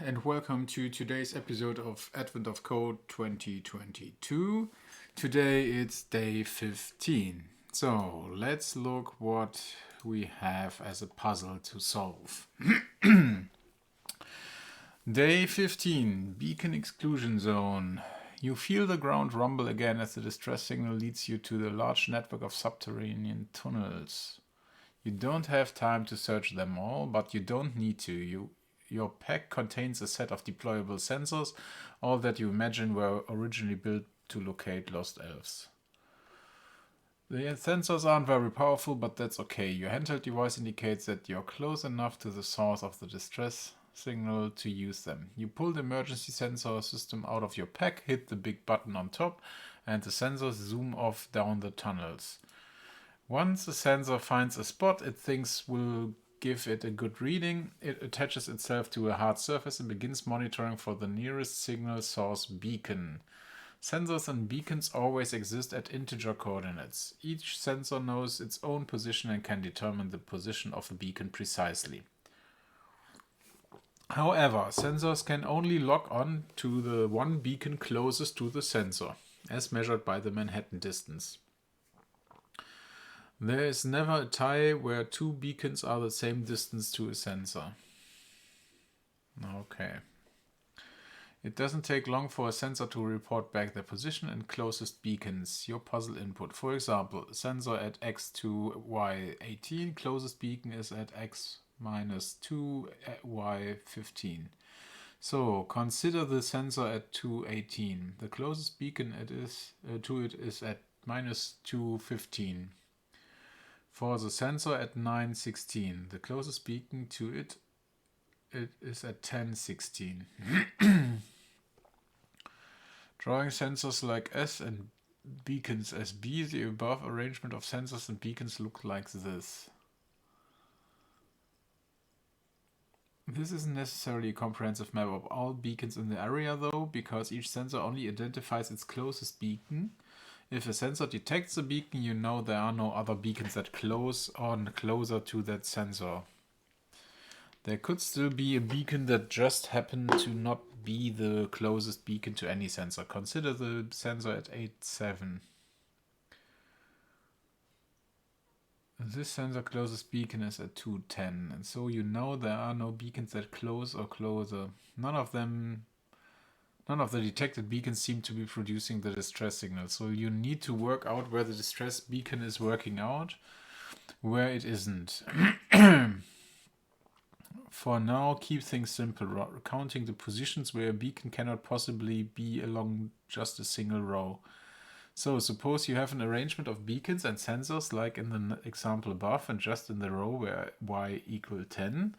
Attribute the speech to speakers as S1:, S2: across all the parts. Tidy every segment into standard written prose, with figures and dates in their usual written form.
S1: and welcome to today's episode of Advent of Code 2022. Today it's day 15. So let's look what we have as a puzzle to solve. Day 15, Beacon Exclusion Zone. You feel the ground rumble again as the distress signal leads you to the large network of subterranean tunnels. You don't have time to search them all, but you don't need to. Your pack contains a set of deployable sensors, all that you imagine were originally built to locate lost elves. The sensors aren't very powerful, but that's okay. Your handheld device indicates that you're close enough to the source of the distress signal to use them. You pull the emergency sensor system out of your pack, hit the big button on top, and the sensors zoom off down the tunnels. Once the sensor finds a spot it thinks will give it a good reading, it attaches itself to a hard surface and begins monitoring for the nearest signal source beacon. Sensors and beacons always exist at integer coordinates. Each sensor knows its own position and can determine the position of a beacon precisely. However, sensors can only lock on to the one beacon closest to the sensor, as measured by the Manhattan distance. There is never a tie where two beacons are the same distance to a sensor. Okay. It doesn't take long for a sensor to report back their position and closest beacons, your puzzle input. For example, sensor at x to y 18, closest beacon is at x minus 2 at y 15. So consider the sensor at 218. The closest beacon to it is at minus 215. For the sensor at 916, the closest beacon to it is at 1016. Drawing sensors like S and beacons as B, the above arrangement of sensors and beacons look like this. This isn't necessarily a comprehensive map of all beacons in the area though, because each sensor only identifies its closest beacon. If a sensor detects a beacon, you know there are no other beacons that close on closer to that sensor. There could still be a beacon that just happened to not be the closest beacon to any sensor. Consider the sensor at 87. This sensor closest beacon is at 210, and so you know there are no beacons that close or closer. None of the detected beacons seem to be producing the distress signal, so you need to work out where the distress beacon is working out, where it isn't. For now, keep things simple, counting the positions where a beacon cannot possibly be along just a single row. So suppose you have an arrangement of beacons and sensors like in the example above and just in the row where y equal 10.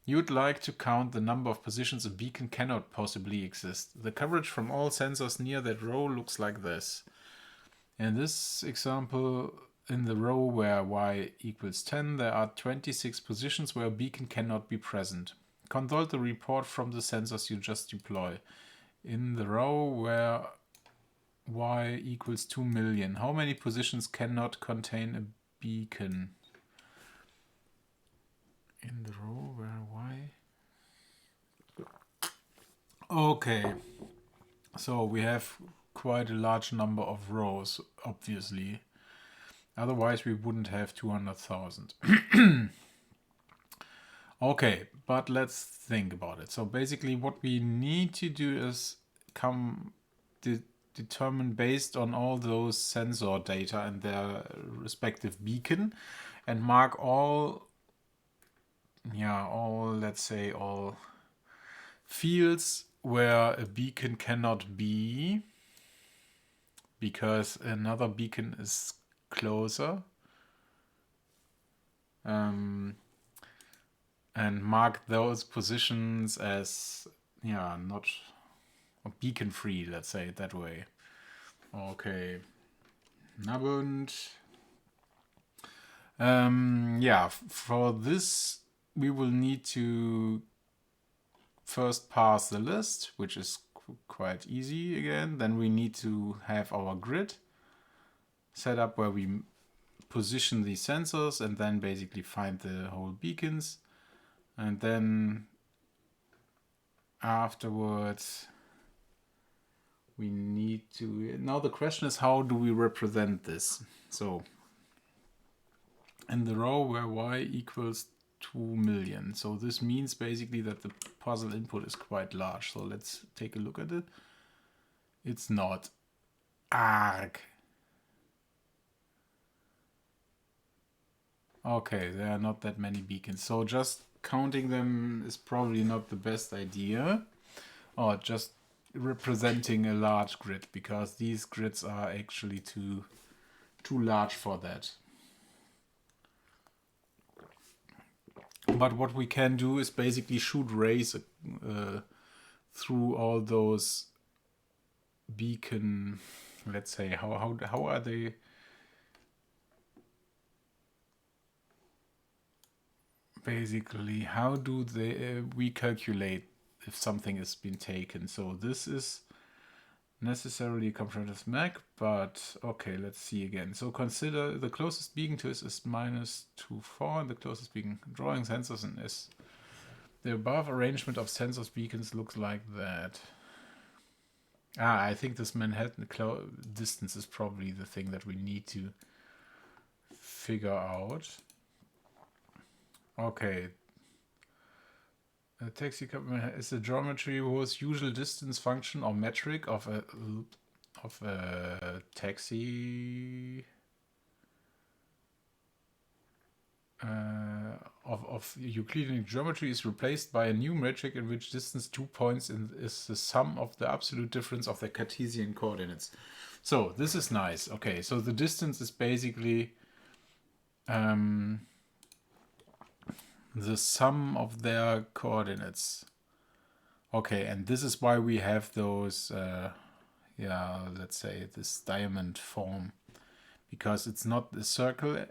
S1: You'd like to count the number of positions a beacon cannot possibly exist. The coverage from all sensors near that row looks like this. In this example, in the row where y equals 10, there are 26 positions where a beacon cannot be present. Consult the report from the sensors you just deploy. In the row where y equals 2 million, how many positions cannot contain a beacon? In the row where y... Okay, so we have quite a large number of rows, obviously. Otherwise we wouldn't have 200,000. Okay, but let's think about it. So basically what we need to do is determine based on all those sensor data and their respective beacon and mark all fields where a beacon cannot be because another beacon is closer, and mark those positions as not beacon free, let's say it that way. Okay, Nabund. For this we will need to first parse the list, which is quite easy again. Then we need to have our grid set up where we position the sensors and then basically find the whole beacons. And then afterwards we need to, now the question is, how do we represent this? So in the row where y equals 2 million, so this means basically that the puzzle input is quite large. So let's take a look at it. It's not. Arg. Okay, there are not that many beacons, so just counting them is probably not the best idea, or just representing a large grid, because these grids are actually too large for that. But what we can do is basically shoot rays through all those beacon, let's say, how are they? Basically, how do we calculate if something has been taken? So this is necessarily a comparative MAC, but okay, let's see again. So consider the closest beacon to us is -24, and the closest beacon drawing sensors in S. The above arrangement of sensors beacons looks like that. I think this Manhattan distance is probably the thing that we need to figure out. Okay. A taxi cab is a geometry whose usual distance function or metric of a taxi of Euclidean geometry is replaced by a new metric in which distance 2 points is the sum of the absolute difference of their Cartesian coordinates. So this is nice. Okay, so the distance is basically the sum of their coordinates. Okay, and this is why we have those, let's say this diamond form, because it's not a circle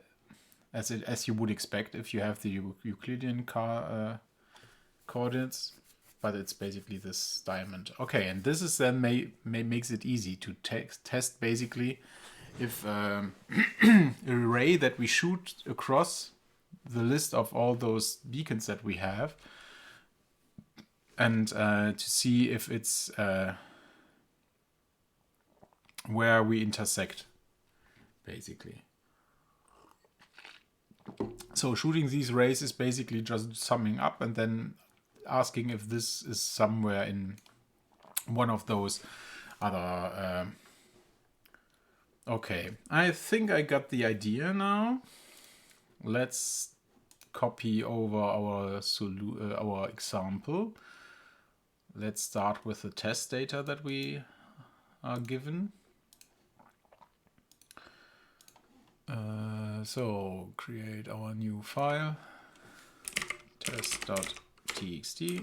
S1: as you would expect if you have the Euclidean coordinates, but it's basically this diamond. Okay, and this is then makes it easy to test basically if a ray that we shoot across the list of all those beacons that we have, and to see if it's where we intersect, basically. So shooting these rays is basically just summing up and then asking if this is somewhere in one of those other... Okay, I think I got the idea now. Let's copy over our example. Let's start with the test data that we are given. So create our new file, test.txt.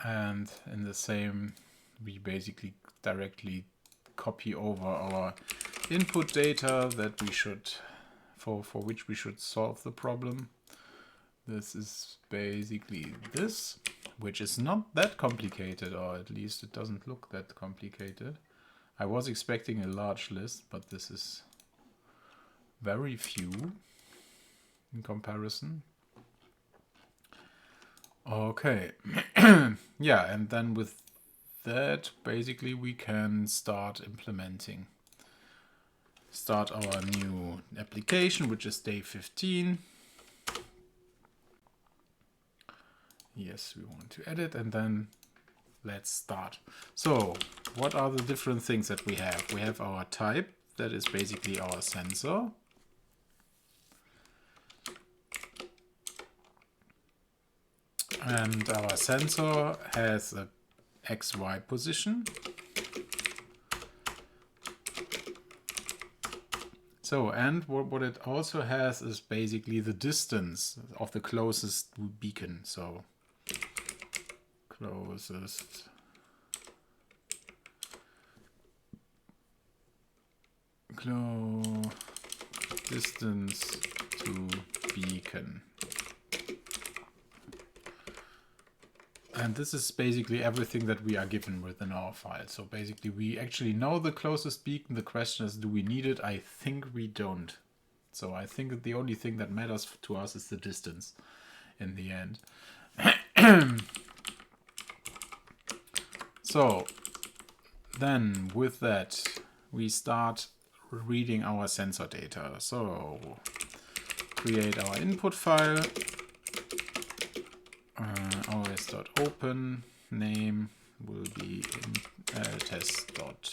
S1: And in the same, we basically directly copy over our input data that we should, for which we should solve the problem. This is basically this, which is not that complicated, or at least it doesn't look that complicated. I was expecting a large list, but this is very few in comparison. Okay, yeah, and then with that, basically we can start implementing. Start our new application, which is day 15. Yes, we want to edit, and then let's start. So what are the different things that we have? We have our type, that is basically our sensor. And our sensor has a XY position. So, and what it also has is basically the distance of the closest beacon. So, closest distance to beacon. And this is basically everything that we are given within our file. So basically we actually know the closest beacon. The question is, do we need it? I think we don't. So I think that the only thing that matters to us is the distance in the end. So then with that, we start reading our sensor data. So create our input file, os.open, name will be in test.txt.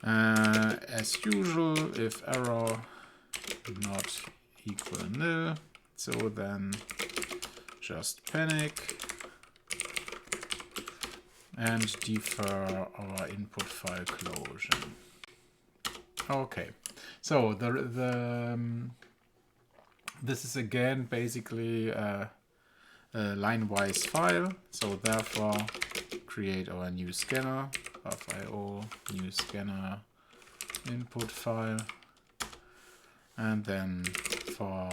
S1: As usual, if error not equal nil, so then just panic and defer our input file closure. Okay, so this is again basically a line-wise file. So therefore, create our new scanner, buff.io, new scanner, input file, and then for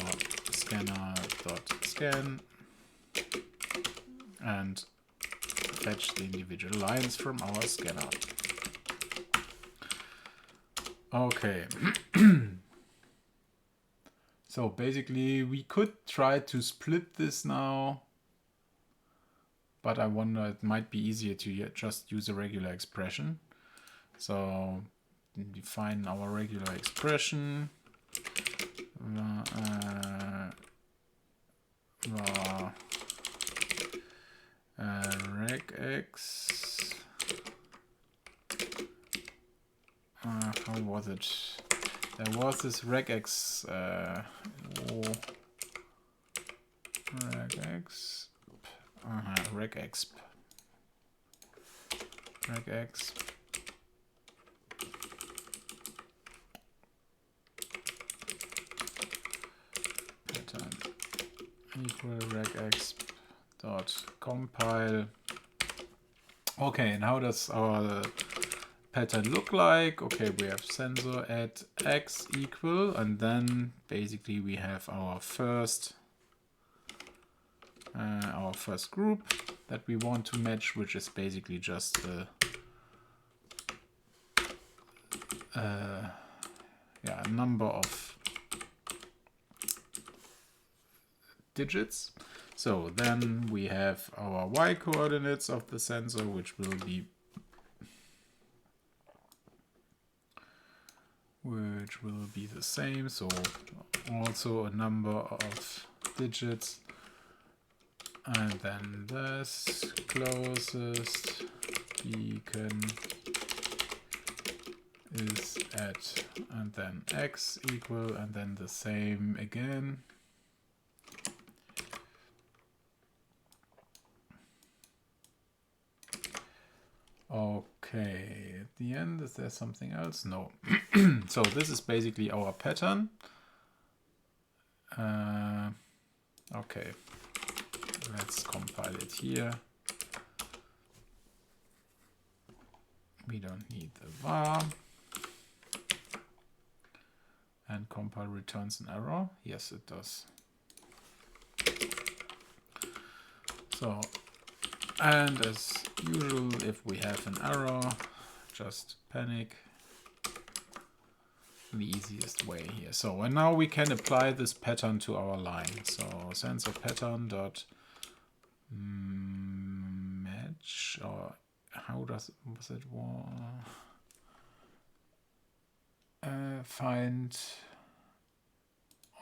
S1: scanner.scan and fetch the individual lines from our scanner. Okay. So basically we could try to split this now, but I wonder it might be easier to just use a regular expression. So define our regular expression. Regex. How was it? There was this regex. Regex. Regex. Regex. Pattern equal regex dot compile. Okay, and how does our pattern look like? Okay, we have sensor at x equal, and then basically we have our first group that we want to match, which is basically just the number of digits. So then we have our y coordinates of the sensor, which will be the same. So also a number of digits, and then this closest beacon is at, and then x equal, and then the same again. Okay, at the end, is there something else? No. So this is basically our pattern. Okay, let's compile it here. We don't need the var. And compile returns an error. Yes, it does. So, and as usual, if we have an error, just panic. The easiest way here. So, and now we can apply this pattern to our line. So, sensor pattern dot match, or how was it? Find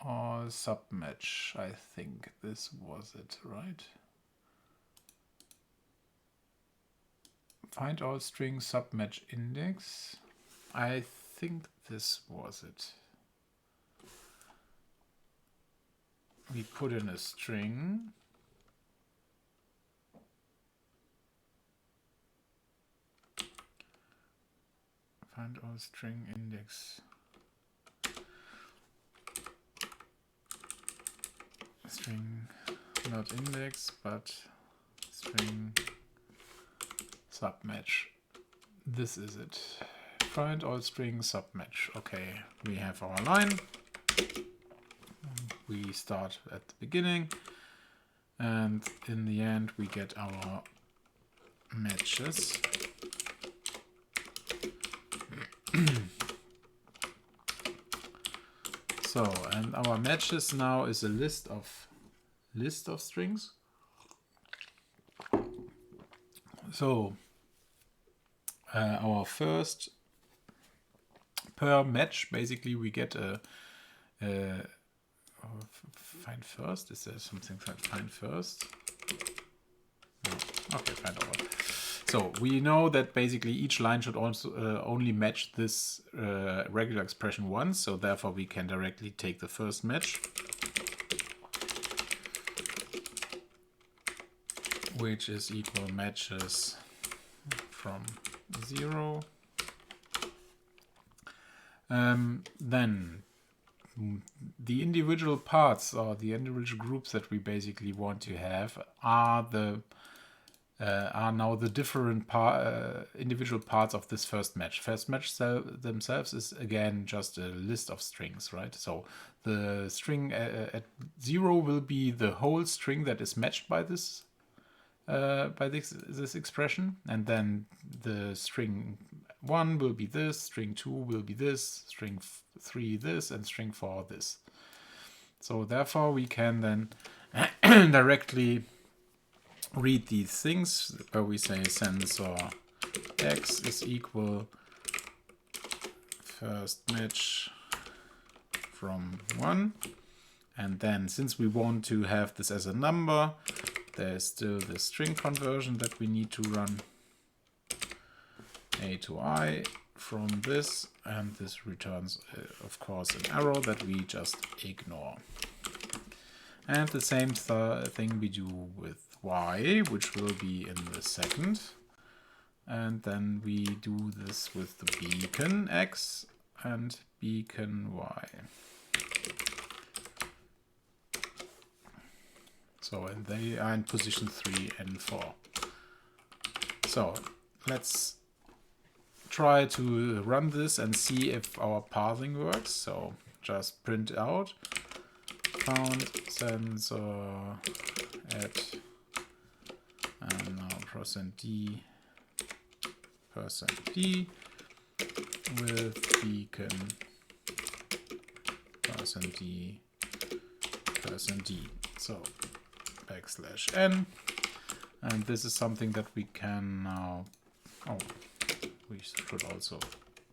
S1: or submatch. I think this was it, right? Find all string submatch index. I think this was it. We put in a string. Find all string index. String, not index, but string submatch. This is it. Find all string submatch. Okay, we have our line. We start at the beginning, and in the end we get our matches. So, and our matches now is a list of strings. So our first per match, basically we get a find first. Is there something like find first? No. Okay, find over. So we know that basically each line should also only match this regular expression once. So therefore we can directly take the first match, which is equal matches from 0. Then the individual parts or the individual groups that we basically want to have are now the different individual parts of this first match. First match themselves is again just a list of strings, right? So the string at 0 will be the whole string that is matched by this expression, and then the string 1 will be this, string 2 will be this, string 3 this, and string 4 this. So therefore we can then directly read these things where we say sensor x is equal first match from 1, and then since we want to have this as a number, there's still the string conversion that we need to run, a to I from this, and this returns of course an error that we just ignore. And the same thing we do with y, which will be in the second, and then we do this with the beacon x and beacon y. So, and they are in position 3 and 4. So let's try to run this and see if our parsing works. So just print out found sensor at and now %d with beacon %d %d. So \n, and this is something that we can now, we should also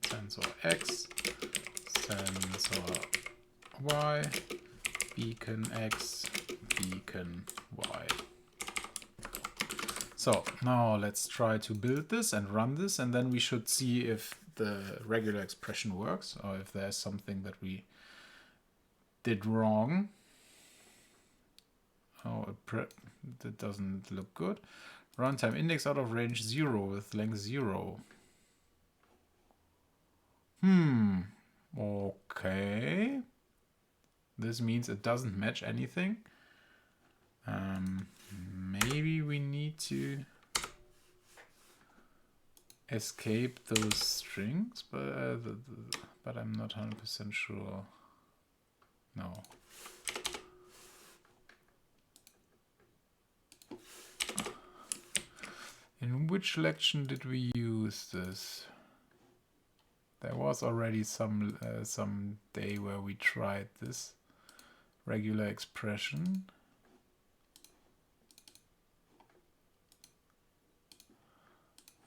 S1: sensor x, sensor y, beacon x, beacon y. So now let's try to build this and run this, and then we should see if the regular expression works or if there's something that we did wrong. Oh, that doesn't look good. Runtime index out of range 0 with length 0. Okay. This means it doesn't match anything. Maybe we need to escape those strings, but I'm not 100% sure. No. In which lection did we use this? There was already some day where we tried this regular expression.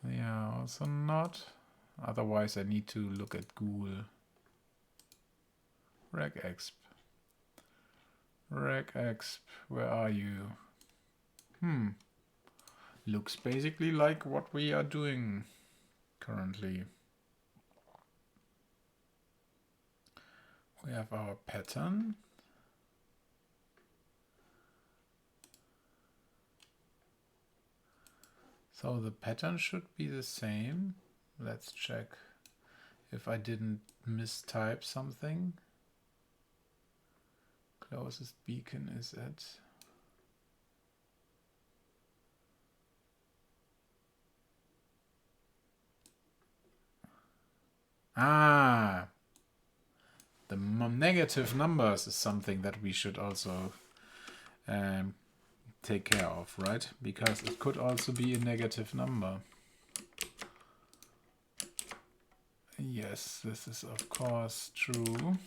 S1: Yeah, also not. Otherwise I need to look at Google. Regexp. Regexp, where are you? Looks basically like what we are doing currently. We have our pattern. So the pattern should be the same. Let's check if I didn't mistype something. Closest beacon is at the negative numbers is something that we should also take care of, right? Because it could also be a negative number. Yes, this is of course true.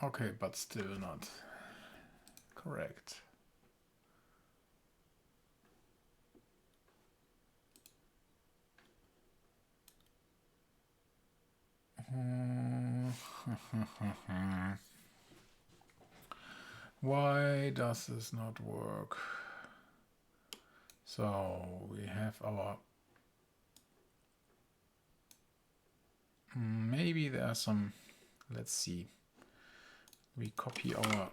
S1: Okay, but still not correct. Why does this not work? So we have our... maybe there are some... let's see. We copy our...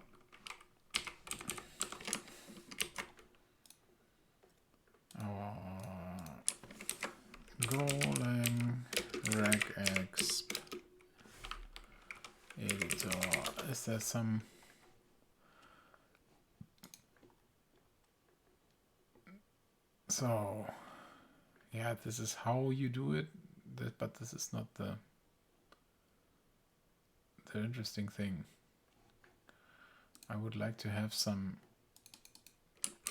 S1: Golang regexp editor. Is there some... so yeah, this is how you do it, but this is not the interesting thing. I would like to have some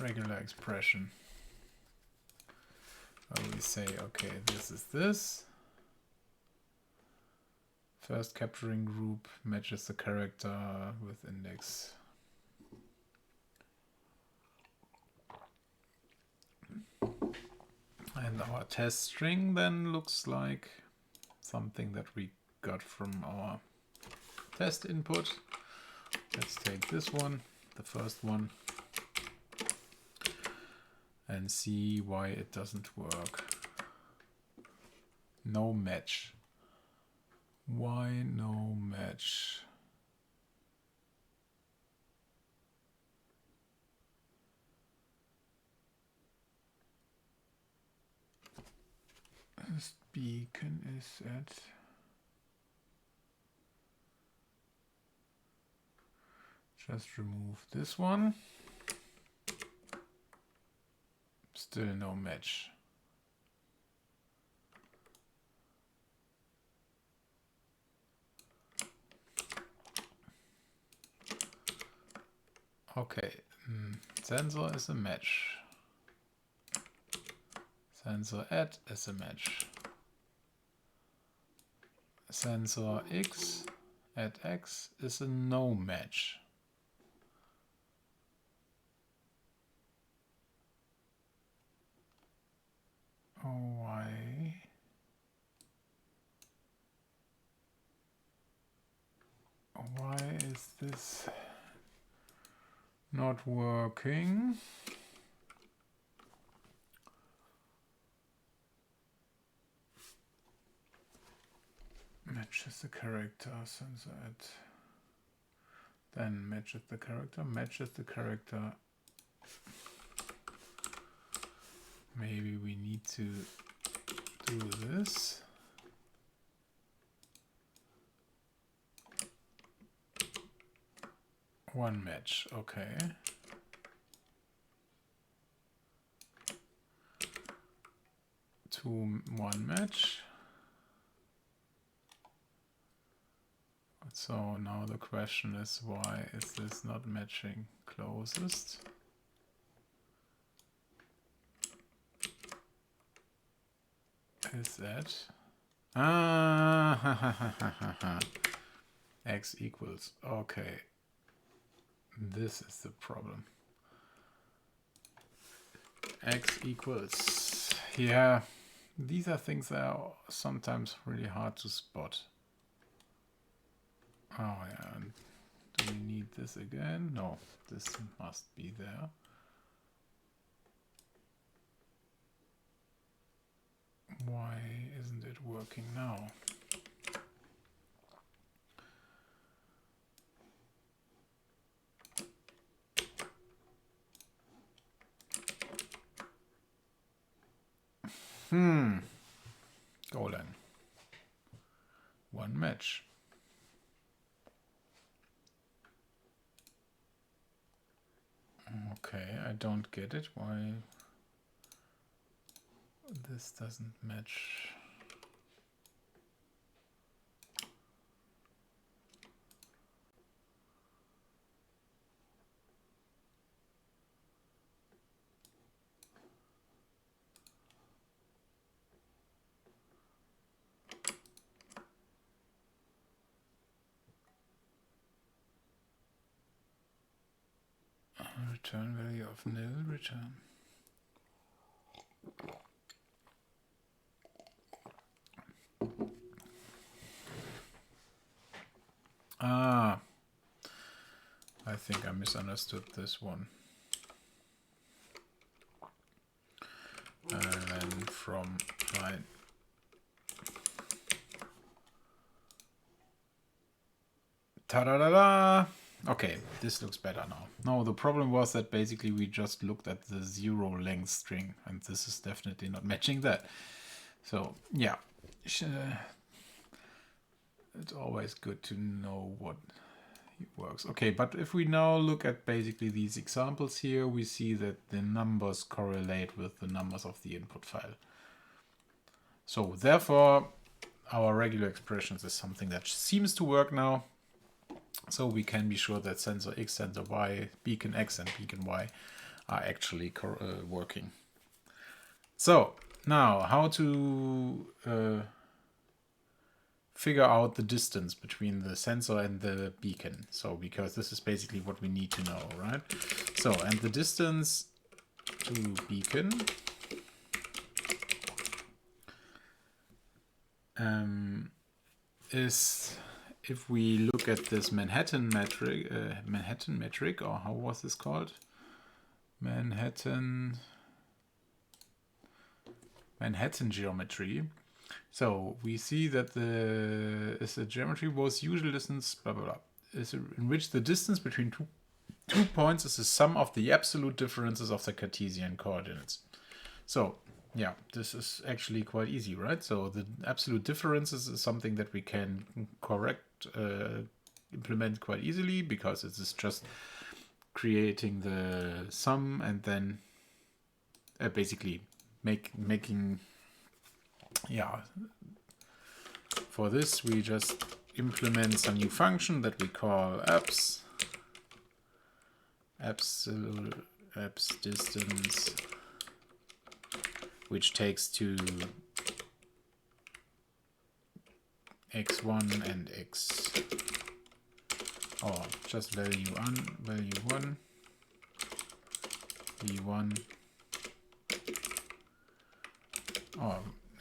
S1: regular expression where we say, okay, this is this. First capturing group matches the character with index. And our test string then looks like something that we got from our test input. Let's take this one, the first one, and see why it doesn't work. No match. Why no match? This beacon is at... just remove this one. Still no match. Okay, sensor is a match. Sensor add is a match. Sensor X at X is a no match. Oh, why? Why is this not working? Matches the character, sensor at... then matches the character, Maybe we need to do this. One match, okay. One match. So now the question is, why is this not matching closest? Is that... X equals, okay. This is the problem. X equals, yeah, these are things that are sometimes really hard to spot. Oh yeah, and do we need this again? No, this must be there. Why isn't it working now? Golang. One match. Okay, I don't get it. Why this doesn't match? Return value of nil return. Ah, I think I misunderstood this one. And then from line. Ta-da-da-da! Okay, this looks better now. No, the problem was that basically we just looked at the 0 length string, and this is definitely not matching that. So, yeah. It's always good to know what works. Okay, but if we now look at basically these examples here, we see that the numbers correlate with the numbers of the input file. So therefore, our regular expressions is something that seems to work now. So we can be sure that sensor X, sensor Y, beacon X and beacon Y are actually working. So now how to figure out the distance between the sensor and the beacon. So because this is basically what we need to know, right? So, and the distance to beacon is, if we look at this Manhattan metric, or how was this called? Manhattan geometry. So we see that the geometry was usual distance, blah blah blah, is in which the distance between two points is the sum of the absolute differences of the Cartesian coordinates. So yeah, this is actually quite easy, right? So the absolute differences is something that we can implement quite easily, because it is just creating the sum and then basically making. Yeah, for this we just implement some new function that we call abs distance, which takes to x1 and x, or just value 1, v1,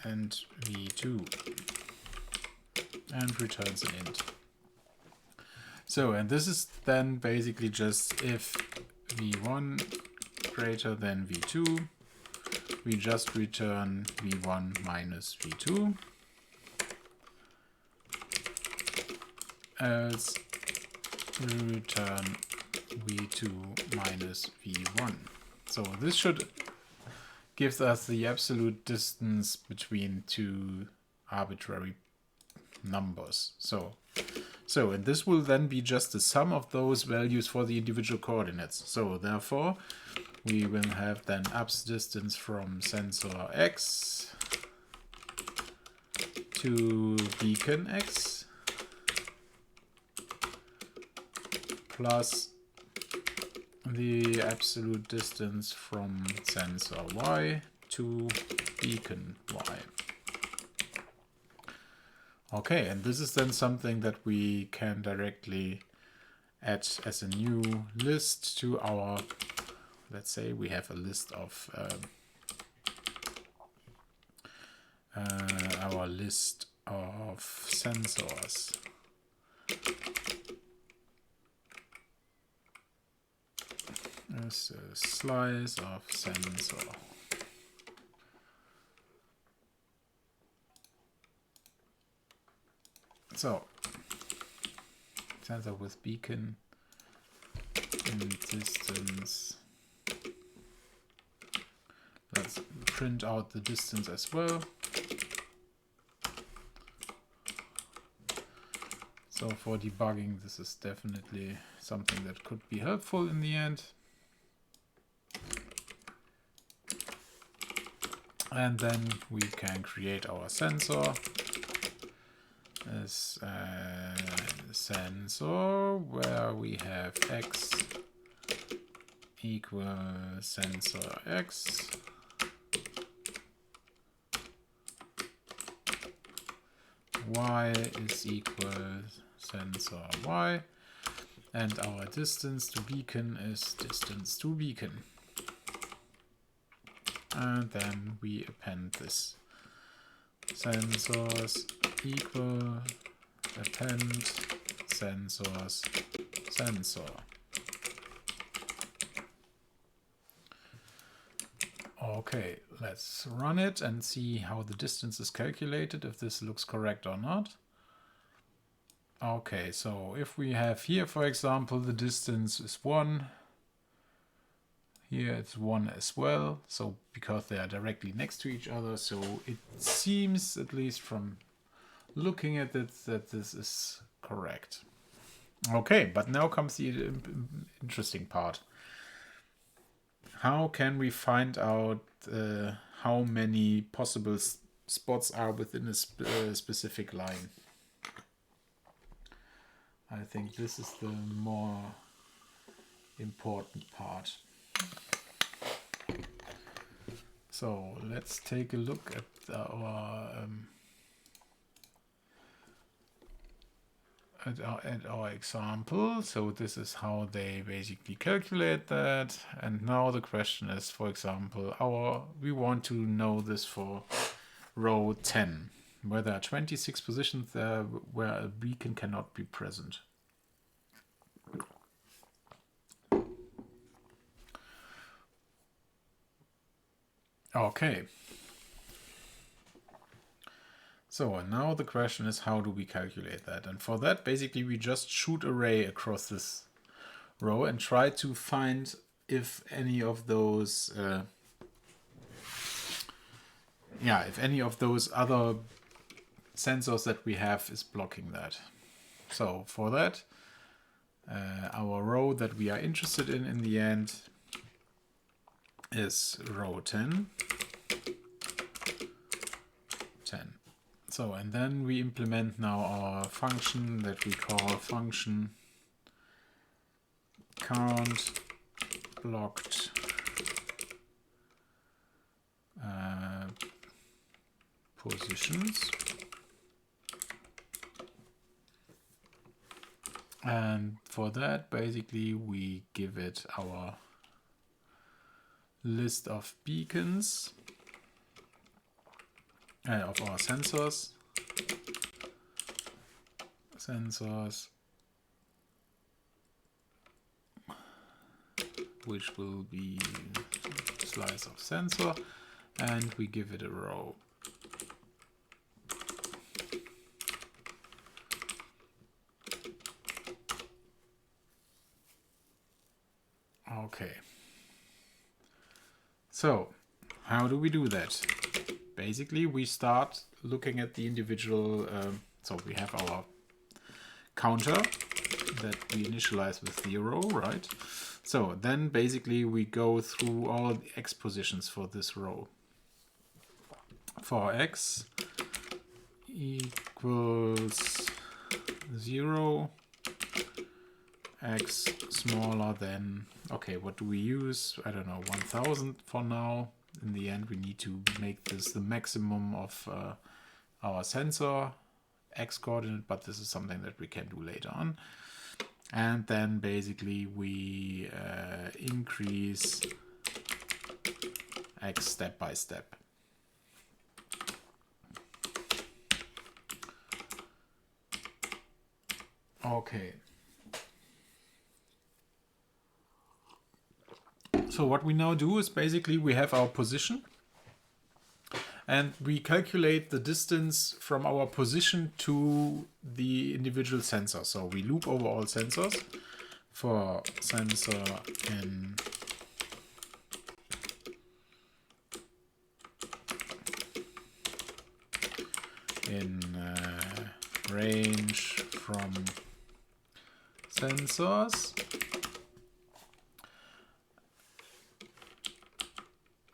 S1: and v2, and returns an int. So, and this is then basically just if v1 greater than v2, we just return v1 minus v2, else we return v2 minus v1. So this should gives us the absolute distance between two arbitrary numbers. So and this will then be just the sum of those values for the individual coordinates. So therefore, we will have then abs distance from sensor X to beacon X plus the absolute distance from sensor Y to beacon Y. Okay, and this is then something that we can directly add as a new list to our, let's say we have a list of our list of sensors. There's a slice of sensor. So, sensor with beacon and distance. Let's print out the distance as well. So for debugging, this is definitely something that could be helpful in the end. And then we can create our sensor as a sensor where we have X equals sensor X, Y is equal sensor Y, And our distance to beacon is distance to beacon. And then we append this. Sensors equal append sensors sensor. Okay, let's run it and see how the distance is calculated, if this looks correct or not. Okay, so if we have here, for example, the distance is 1. Here it's 1 as well, so because they are directly next to each other, so it seems, at least from looking at it, that this is correct. Okay, but now comes the interesting part. How can we find out how many possible spots are within a specific line? I think this is the more important part. So let's take a look at our example. So this is how they basically calculate that. And now the question is, for example, we want to know this for row 10, where there are 26 positions there where a beacon cannot be present. Okay. So now the question is, how do we calculate that? And for that, basically, we just shoot array across this row and try to find if any of those, if any of those other sensors that we have is blocking that. So for that, our row that we are interested in the end is row 10. So, and then we implement now our function that we call function count blocked positions. And for that, basically, we give it our list of beacons, of our sensors, which will be slice of sensor, and we give it a row. Okay. So, how do we do that? Basically, we start looking at the individual, so we have our counter that we initialize with 0, right? So then basically we go through all the x positions for this row. For x equals 0, x smaller than, okay, what do we use? I don't know, 1000 for now. In the end, we need to make this the maximum of our sensor x coordinate, but this is something that we can do later on. And then basically we increase x step by step. Okay. So what we now do is basically we have our position and we calculate the distance from our position to the individual sensor. So we loop over all sensors for sensor in range from sensors.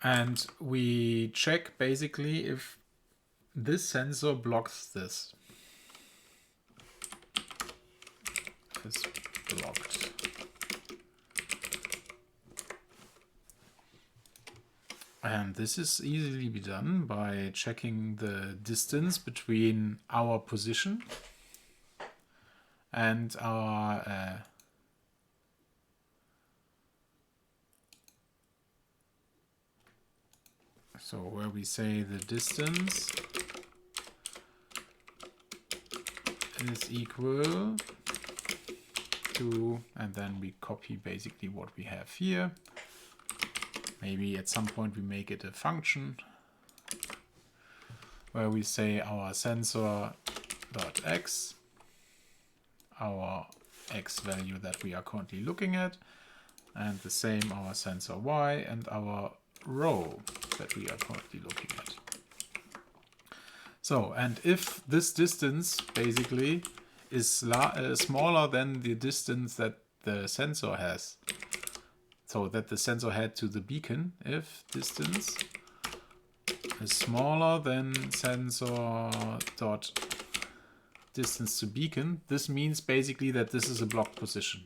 S1: And we check basically if this sensor blocks this. Is blocked. And this is easily be done by checking the distance between our position and our So where we say the distance is equal to, and then we copy basically what we have here. Maybe at some point we make it a function where we say our sensor dot x, our x value that we are currently looking at, and the same our sensor y and our row that we are currently looking at. So, and if this distance basically is smaller than the distance that the sensor has, so that the sensor had to the beacon, if distance is smaller than sensor dot distance to beacon, this means basically that this is a blocked position.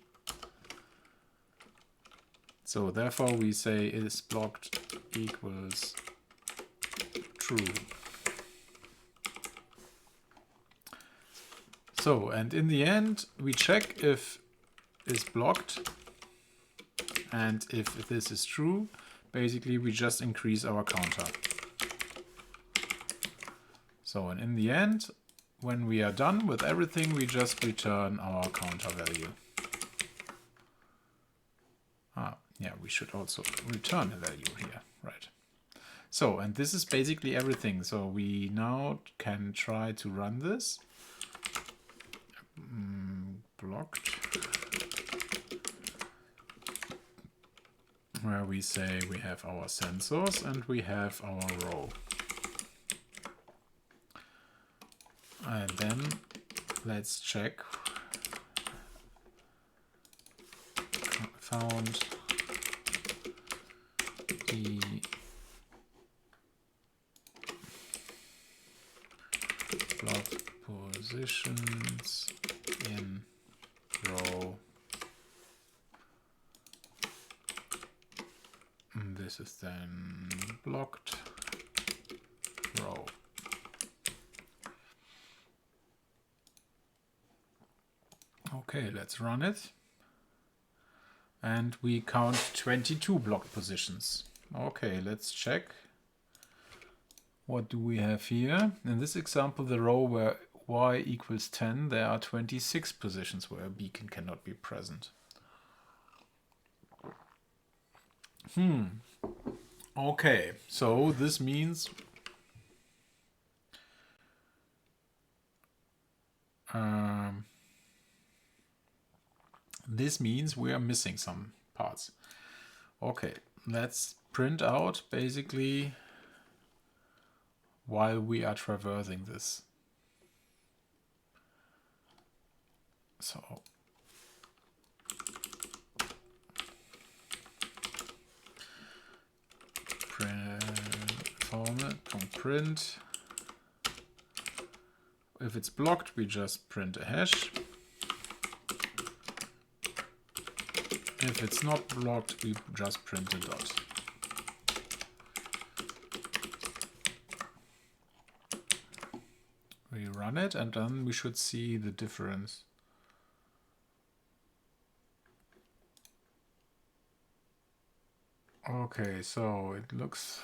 S1: So therefore we say is blocked equals true. So, and in the end we check if is blocked, and if this is true, basically we just increase our counter. So, and in the end, when we are done with everything, we just return our counter value. Yeah, we should also return a value here, right? So, and this is basically everything. So we now can try to run this. Blocked. Where we say we have our sensors and we have our row. And then let's check. Found the blocked positions in row. And this is then blocked row. Okay, let's run it. And we count 22 blocked positions. Okay, let's check. What do we have here? In this example, the row where y equals 10, there are 26 positions where a beacon cannot be present. Okay, so this means we are missing some parts. Okay, let's print out basically while we are traversing this. So print. If it's blocked, we just print a hash. If it's not blocked, we just print a dot. We run it and then we should see the difference. Okay, so it looks,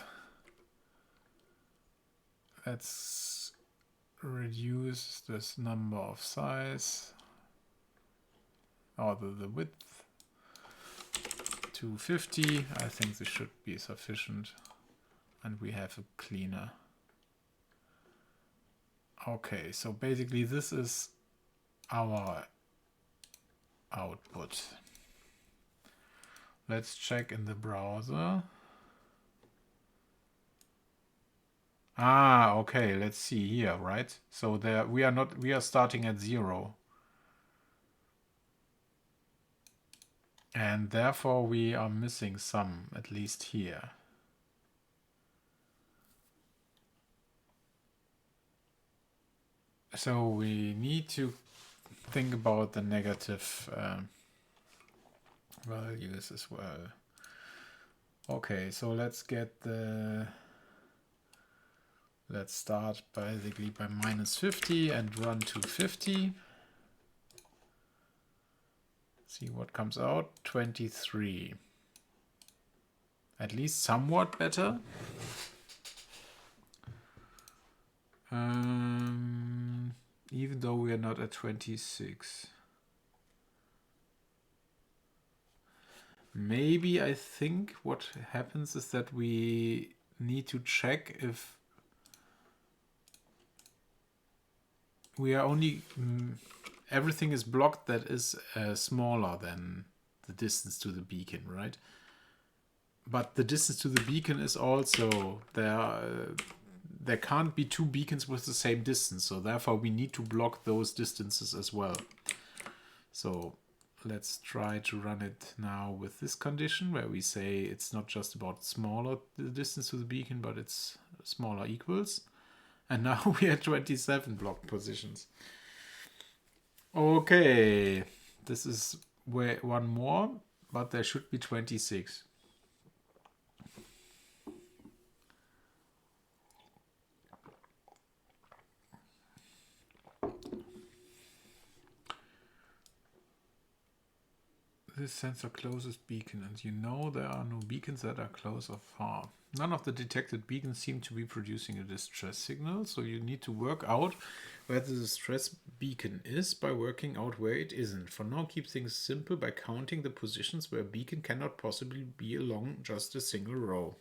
S1: let's reduce this number of size, or the width to 50. I think this should be sufficient, and we have a cleaner. Okay, so basically this is our output. Let's check in the browser. Ah, okay, let's see here, right? So there we are starting at 0. And therefore we are missing some, at least here. So we need to think about the negative values as well. Okay, so let's start basically by -50 and run to 50. See what comes out. 23. At least somewhat better. Even though we are not at 26. Maybe I think what happens is that we need to check if we are only everything is blocked that is smaller than the distance to the beacon, right? But the distance to the beacon is also there can't be two beacons with the same distance, so therefore we need to block those distances as well. So let's try to run it now with this condition where we say it's not just about smaller the distance to the beacon, but it's smaller equals. And now we are 27 blocked positions. Okay, this is one more, but there should be 26. This sensor closest beacon, and you know there are no beacons that are close or far. None of the detected beacons seem to be producing a distress signal, so you need to work out where the distress beacon is by working out where it isn't. For now, keep things simple by counting the positions where a beacon cannot possibly be along just a single row.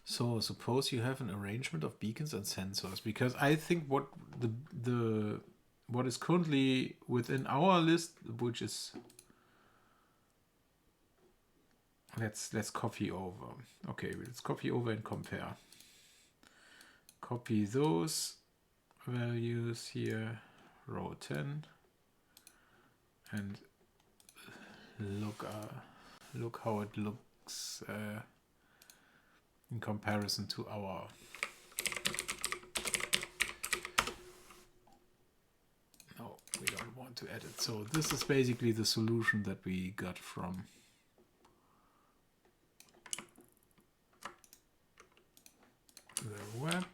S1: So suppose you have an arrangement of beacons and sensors, because I think what what is currently within our list, which is let's copy over. Okay, let's copy over and compare. Copy those values here, row 10, and look how it looks in comparison to our. No, we don't want to edit. So this is basically the solution that we got from the web.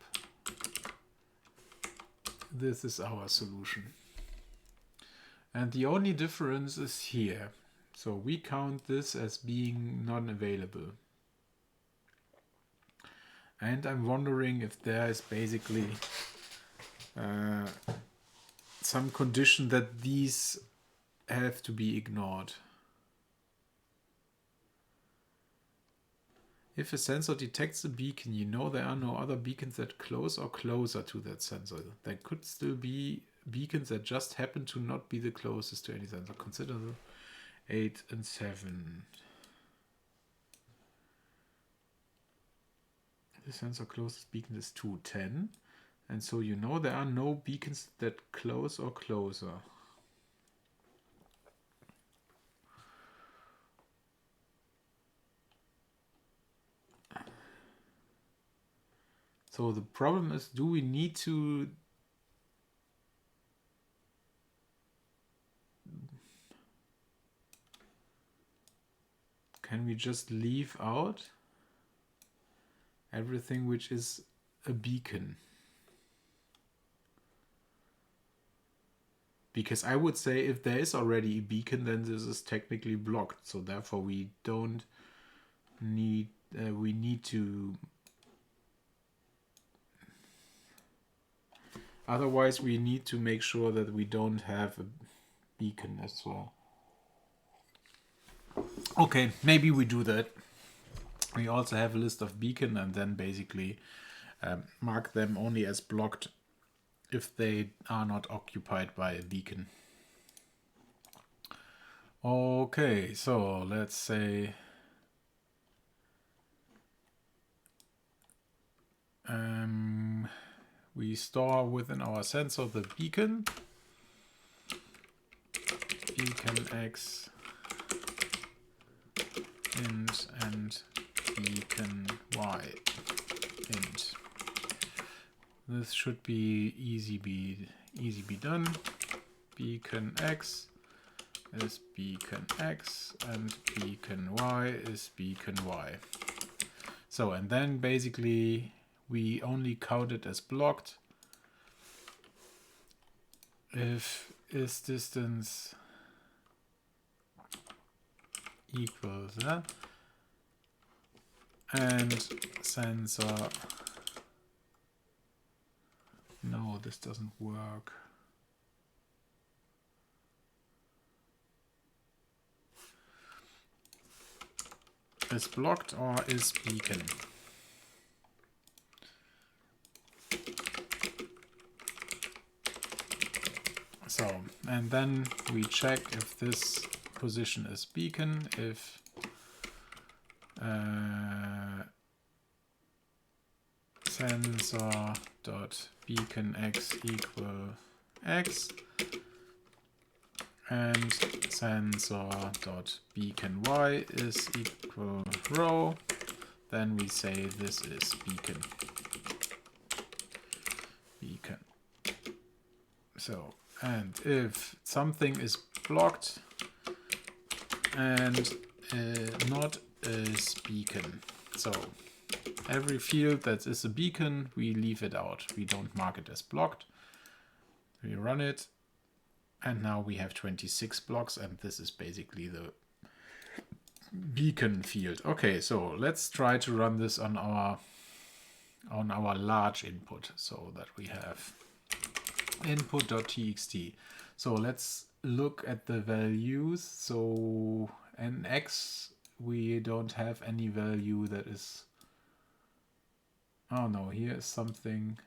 S1: This is our solution. And the only difference is here. So we count this as being non-available. And I'm wondering if there is basically some condition that these have to be ignored. If a sensor detects a beacon, you know there are no other beacons that close or closer to that sensor. There could still be beacons that just happen to not be the closest to any sensor. Consider the 8 and 7. The sensor closest beacon is 210. And so you know there are no beacons that close or closer. So the problem is, do we need to can we just leave out everything which is a beacon? Because I would say if there is already a beacon, then this is technically blocked. So therefore we don't need, we need to, otherwise we need to make sure that we don't have a beacon as well. Okay, maybe we do that. We also have a list of beacon and then basically mark them only as blocked if they are not occupied by a beacon. Okay, so let's say we store within our sensor the beacon x int and beacon y int. This should be easy be done. Beacon x is beacon x and beacon y is beacon y. So, and then basically we only count it as blocked if is distance equals that and sensor No, this doesn't work. Is blocked or is beacon? So, and then we check if this position is beacon, if sensor.beaconx equal x and sensor.beacony is equal row, then we say this is beacon. So, and if something is blocked and not is beacon, so every field that is a beacon, we leave it out. We don't mark it as blocked. We run it, and now we have 26 blocks, and this is basically the beacon field. Okay, so let's try to run this on our large input, so that we have input.txt. So let's look at the values. So in x we don't have any value that is, oh no, here is something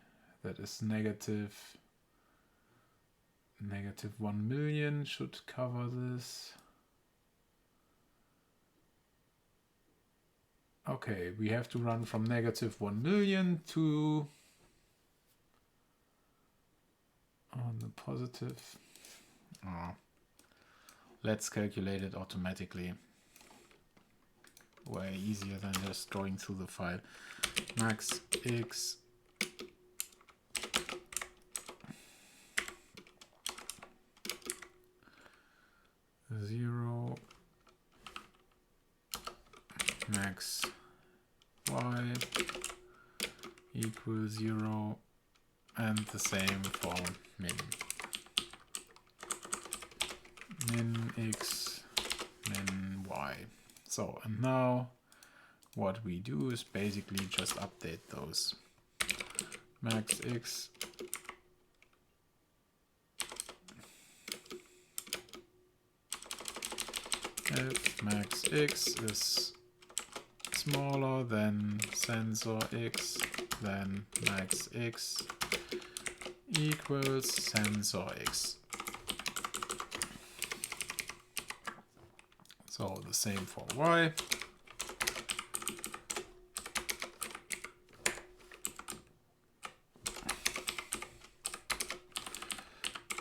S1: that is negative 1 million should cover this. Okay, we have to run from negative 1 million to on the positive. Let's calculate it automatically. Way easier than just going through the file. Max x zero max y equals 0, and the same for min. Min x, min y. So, and now what we do is basically just update those. Max x if max x is smaller than sensor x, then max x equals sensor x. So the same for y.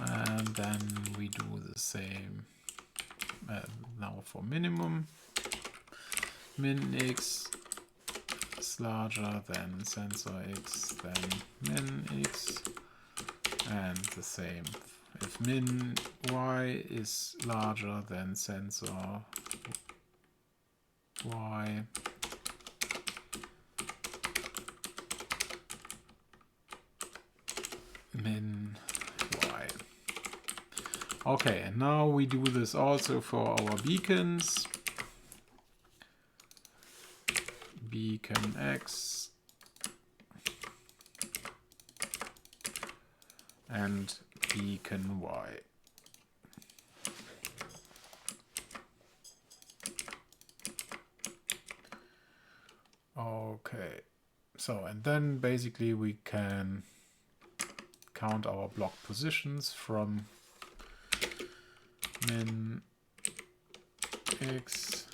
S1: And then we do the same now for minimum. Min x is larger than sensor x, then min x, and the same if min y is larger than sensor y, min y. Okay, and now we do this also for our beacons. Beacon x and beacon y. Okay, so and then basically we can count our block positions from min x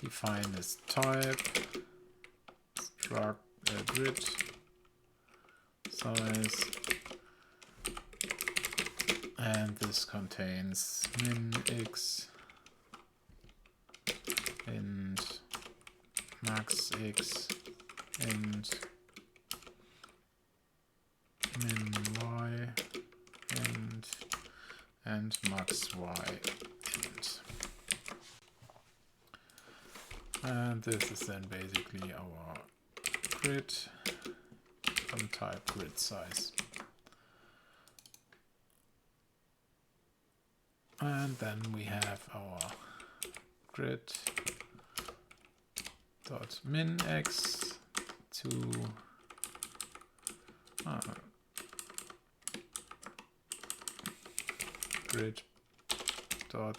S1: define this type struct grid size, and this contains min x and max x and min y and max y and this is then basically our grid on type grid size. And then we have our grid dot min x to grid dot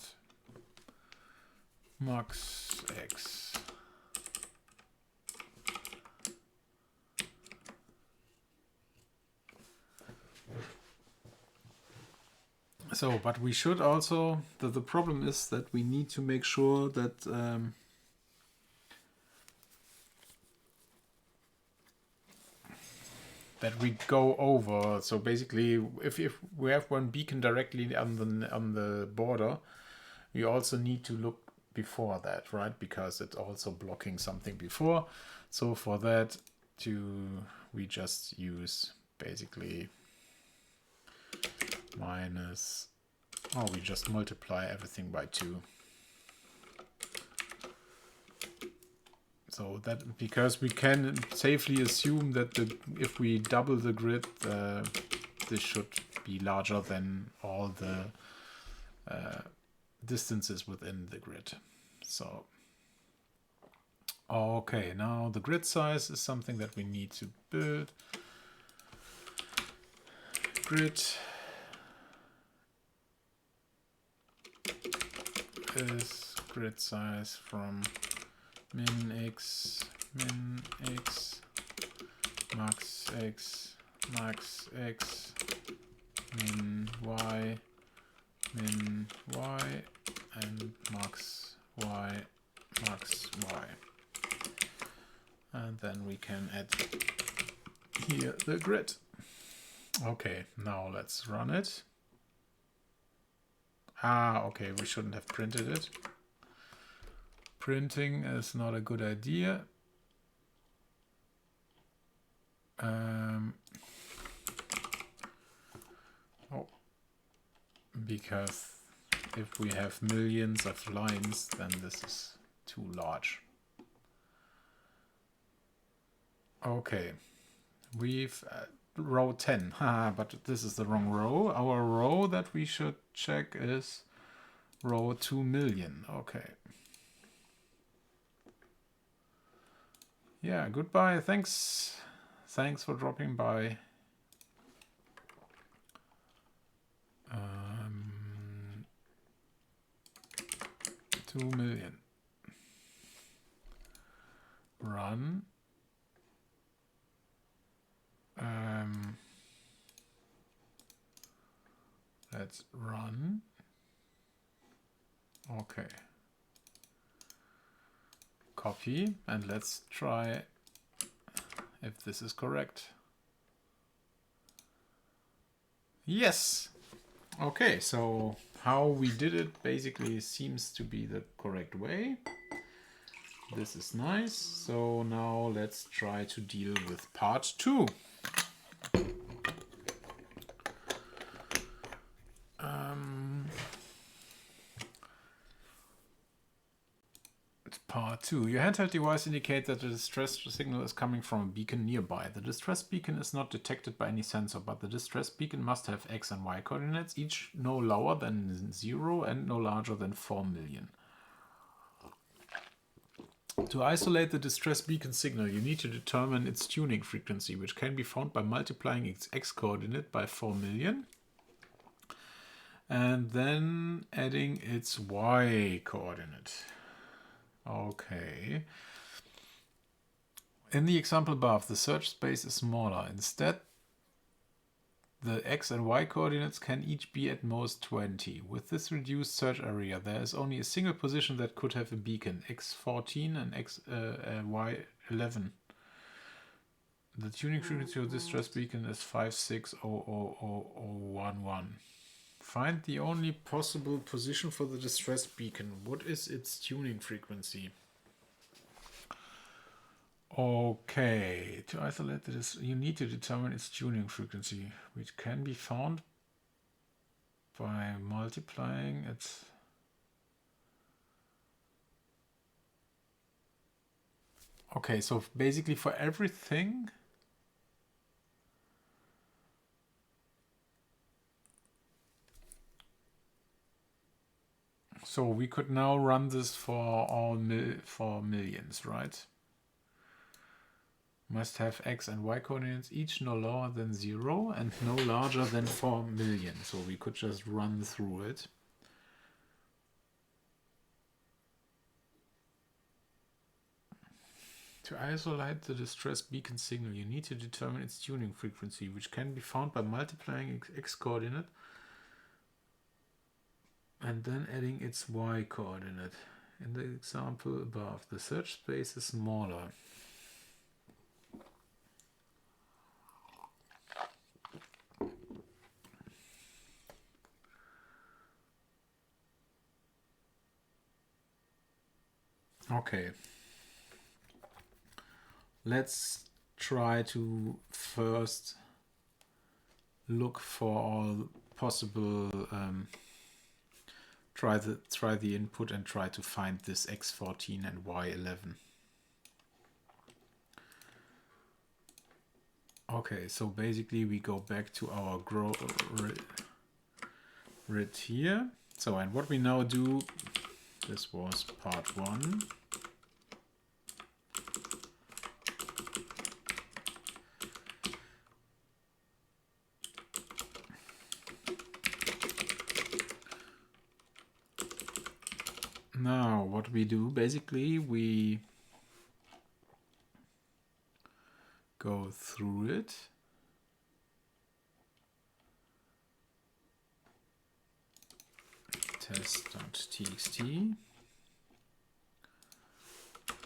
S1: max x. So, but we should also, the problem is that we need to make sure that that we go over. So basically, if we have one beacon directly on the border, we also need to look before that, right? Because it's also blocking something before. So for that, we just use basically minus, we just multiply everything by 2. So that, because we can safely assume that if we double the grid, this should be larger than all the distances within the grid. So, okay, now the grid size is something that we need to build. Grid is grid size from min x, max x, min y, and max y. And then we can add here the grid. Okay, now let's run it. Okay, we shouldn't have printed it. Printing is not a good idea. Because if we have millions of lines, then this is too large. Okay, we've row 10, but this is the wrong row. Our row that we should check is row 2 million. Okay. Yeah, goodbye. Thanks for dropping by. 2 million. Run. Let's run. Okay. Copy, and let's try if this is correct. Yes. Okay, so how we did it basically seems to be the correct way. This is nice. So now let's try to deal with part 2. Part 2. Your handheld device indicates that the distress signal is coming from a beacon nearby. The distress beacon is not detected by any sensor, but the distress beacon must have X and Y coordinates, each no lower than 0 and no larger than 4 million. To isolate the distress beacon signal, you need to determine its tuning frequency, which can be found by multiplying its X coordinate by 4 million. And then adding its Y coordinate. Okay. In the example above, the search space is smaller. Instead, the X and Y coordinates can each be at most 20. With this reduced search area, there is only a single position that could have a beacon, X14 and Y11. The tuning frequency of this distress beacon is 56000011. Find the only possible position for the distress beacon. What is its tuning frequency? Okay, to isolate this, you need to determine its tuning frequency, which can be found by multiplying its... Okay, so basically for everything... So we could now run this for all for millions, right? Must have x and y coordinates each no lower than 0 and no larger than 4 million. So we could just run through it. To isolate the distress beacon signal, you need to determine its tuning frequency, which can be found by multiplying x coordinate and then adding its y coordinate. In the example above, the search space is smaller. Okay. Let's try to first look for all possible try the input and try to find this x14 and y11. Okay, so basically we go back to our grid here. So, and what we now do, this was part 1. Now, what we do, basically, we go through it. Test.txt.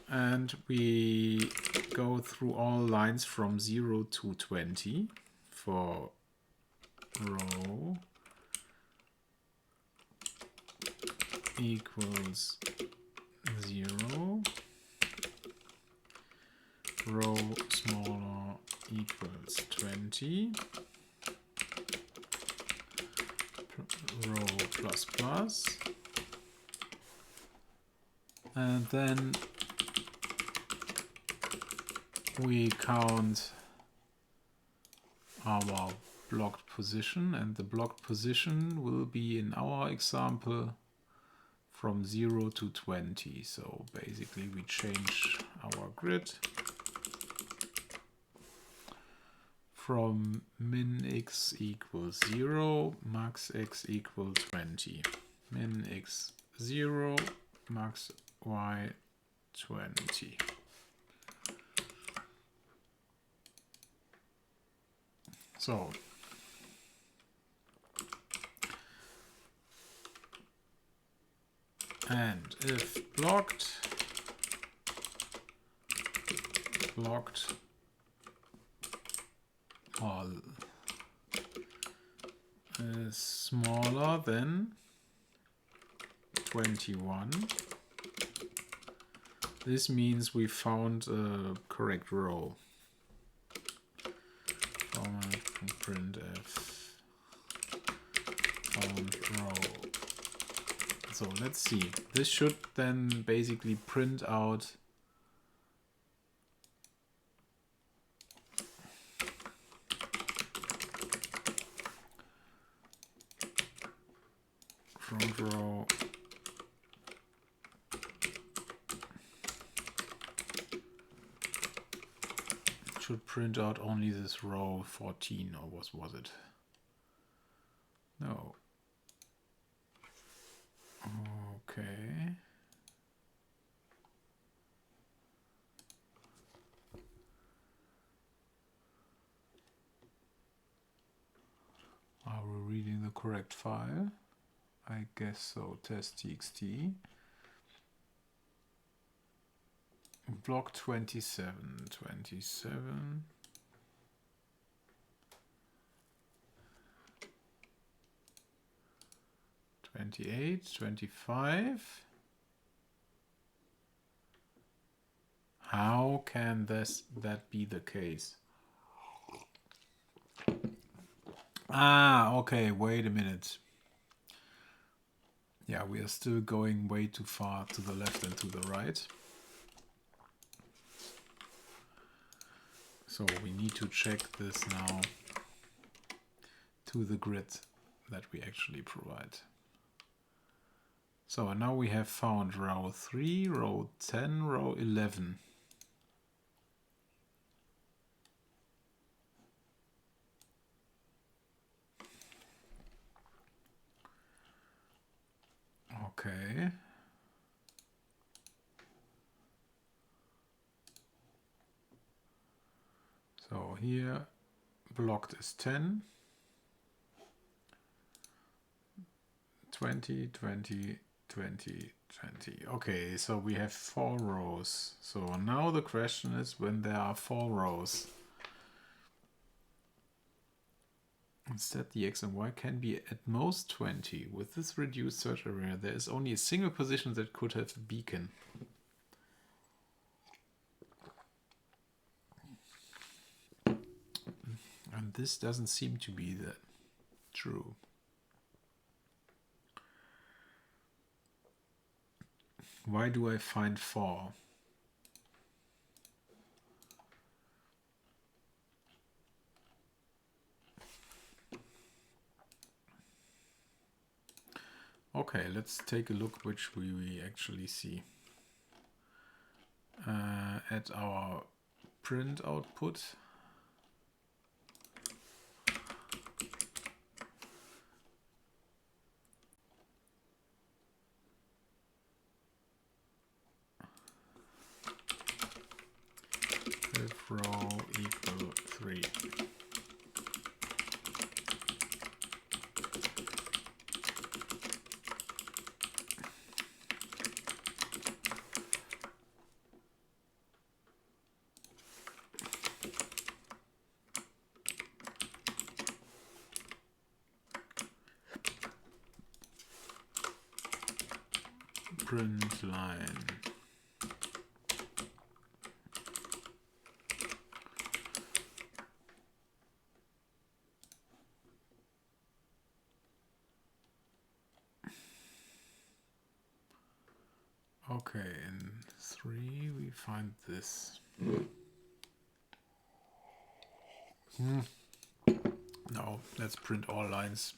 S1: And we go through all lines from 0 to 20 for row equals 0, row smaller equals 20, row plus plus, and then we count our blocked position, and the blocked position will be, in our example, from 0 to 20. So basically we change our grid from min x equals 0, max x equals 20. Min x 0, max y 20. So and if blocked all is smaller than 21, this means we found a correct row. Format printf found row. So let's see. This should then basically print out front row should print out only this row 14, or was it? No. Okay. Are we reading the correct file? I guess so. Test.txt. Block 27. 28, 25. How can that be the case? Ah, okay, wait a minute. Yeah, we are still going way too far to the left and to the right. So we need to check this now to the grid that we actually provide. So now we have found row 3, row 10, row 11. Okay. So here blocked is 10, 20, 20, 20, 20. Okay, so we have 4 rows. So now the question is, when there are 4 rows, instead the X and Y can be at most 20. With this reduced search area, there is only a single position that could have a beacon. And this doesn't seem to be that true. Why do I find 4? Okay, let's take a look which we actually see. At our print output, if row equal 3. Print line. Okay, in 3 we find this. No, let's print all lines.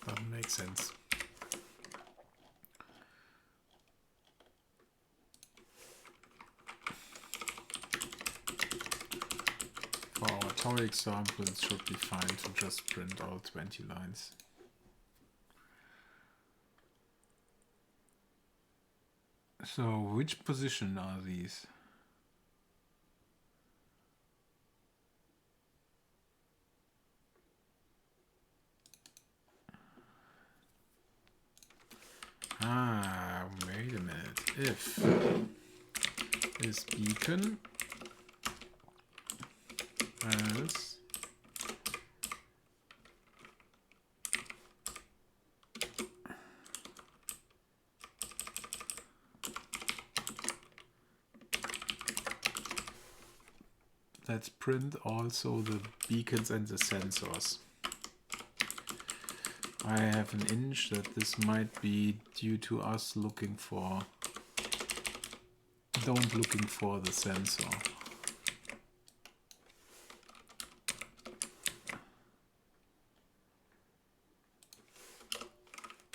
S1: Doesn't make sense. For our toy example, it should be fine to just print all 20 lines. So, which position are these? Ah, wait a minute. If is beacon, else let's print also the beacons and the sensors. I have an inch that this might be due to us looking for the sensor.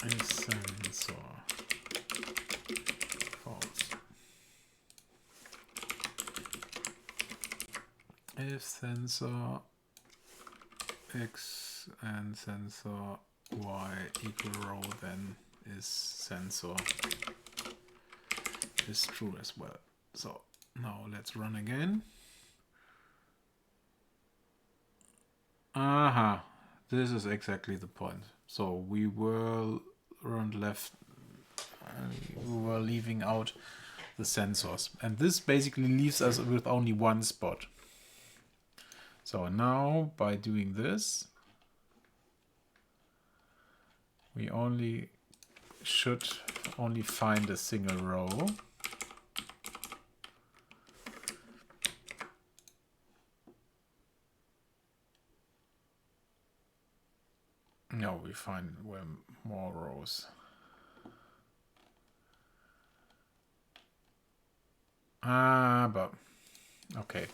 S1: A sensor. False. If sensor X and sensor Y equal row, then is sensor is true as well. So now let's run again. Aha, this is exactly the point. So we were left, we were leaving out the sensors, and this basically leaves us with only one spot. So now by doing this, we should only find a single row. No, we find more rows. But okay.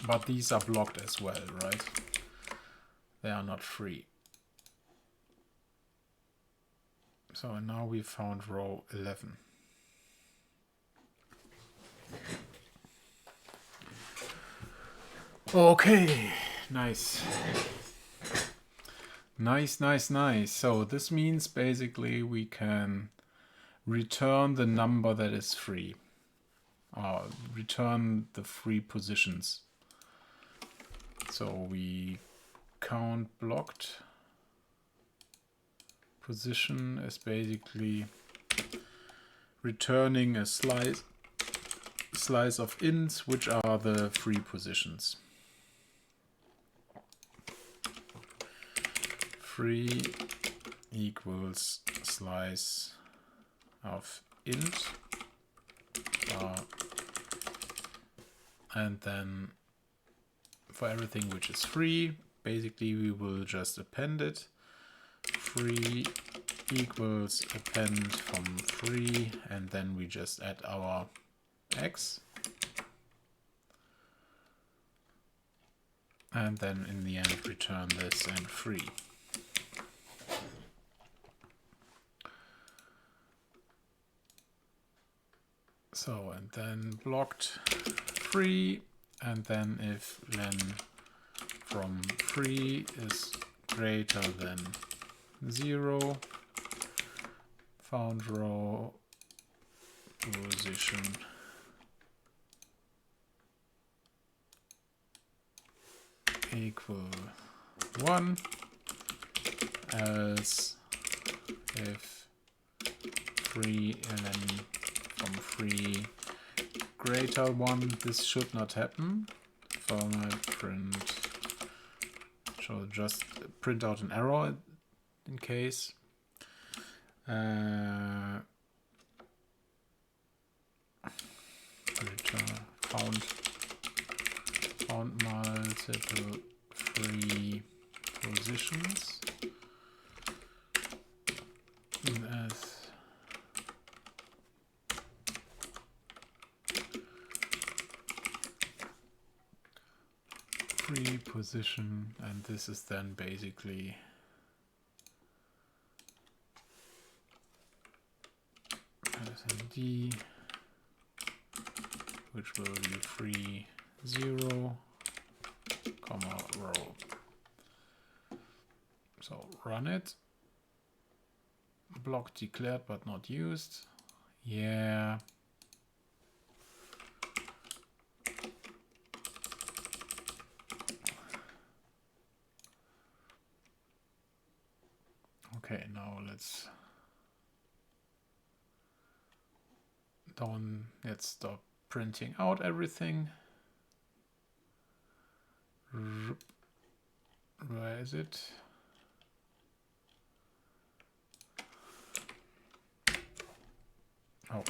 S1: But these are blocked as well, right? They are not free. So now we found row 11. Okay, nice. Nice, nice, nice. So this means basically we can return the number that is free, or return the free positions. So we count blocked position is basically returning a slice of ints, which are the free positions. Free equals slice of int, and then for everything which is free, basically we will just append it. Free equals append from free, and then we just add our x, and then in the end return this and free. So, and then blocked free, and then if len from free is greater than 0, found row position equal 1, else if free len from free greater 1, this should not happen. Format print, so just print out an error in case. Return found multiple free positions as free position, and this is then basically d, which will be free 0, comma row. So run it. Block declared but not used. Yeah. Okay, now let's stop printing out everything. Where is it? Oh.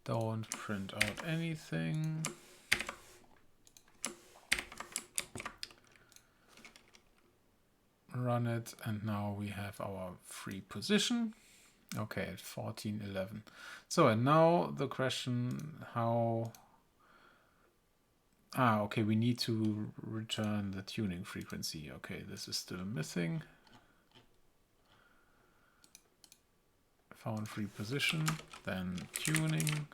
S1: Don't print out anything. Run it, and now we have our free position. Okay, at 1411. So, and now the question, how... okay, we need to return the tuning frequency. Okay, this is still missing. Found free position, then tuning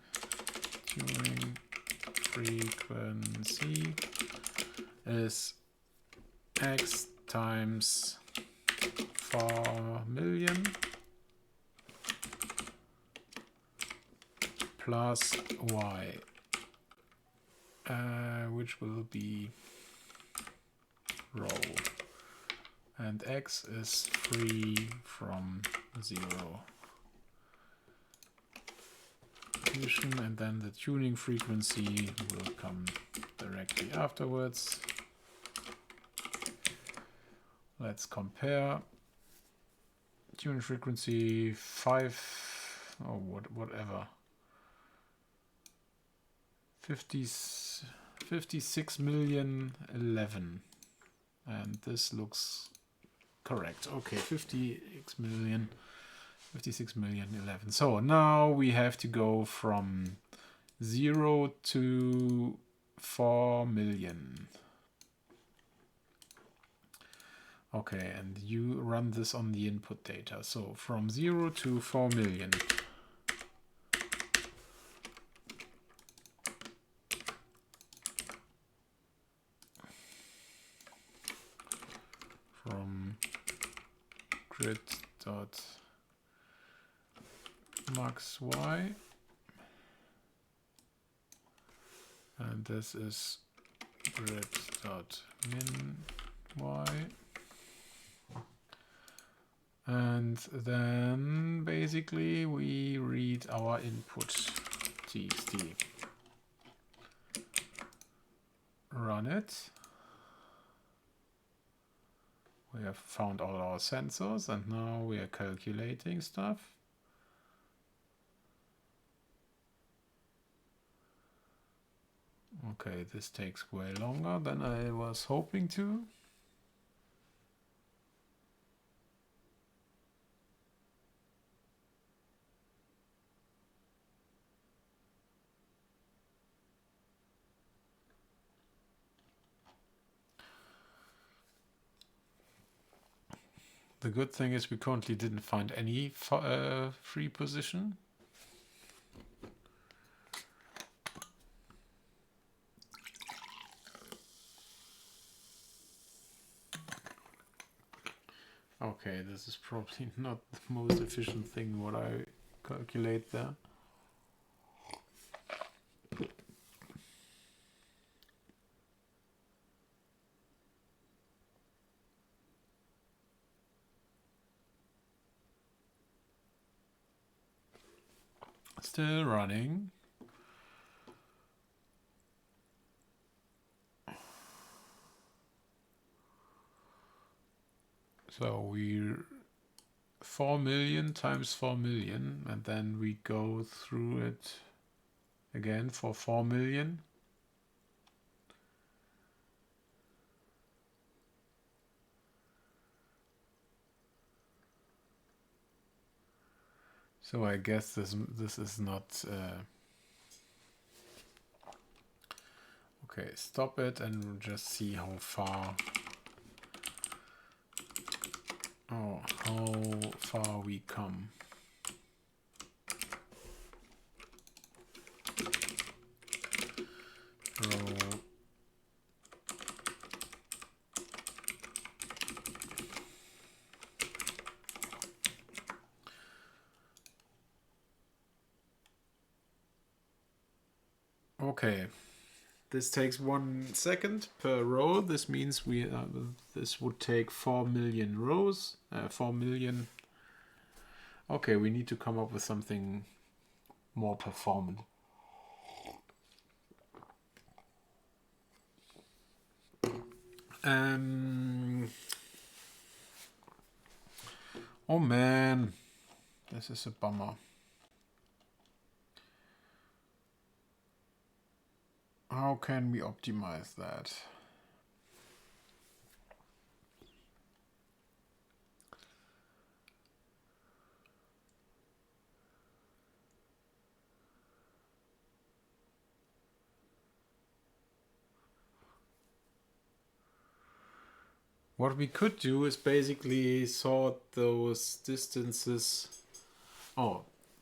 S1: frequency is x times 4 million plus y, which will be row, and x is free from 0. And then the tuning frequency will come directly afterwards. Let's compare. Tuning frequency 5, or whatever. 56,011,011, and this looks correct. Okay, 56,011,011. So now we have to go from 0 to 4 million. Okay, and you run this on the input data. So from 0 to 4 million. from grid dot max y, and this is grid dot min y, and then basically we read our input txt, run it. We have found all our sensors and now we are calculating stuff. Okay, this takes way longer than I was hoping to. The good thing is we currently didn't find any free position. Okay, this is probably not the most efficient thing what I calculate there. Still running. So we 4 million times 4 million, and then we go through it again for 4 million. So I guess this is not okay. Stop it and just see how far we come. Row okay. This takes 1 second per row. This means this would take 4 million rows. 4 million. Okay, we need to come up with something more performant. Oh man, this is a bummer. How can we optimize that? What we could do is basically sort those distances.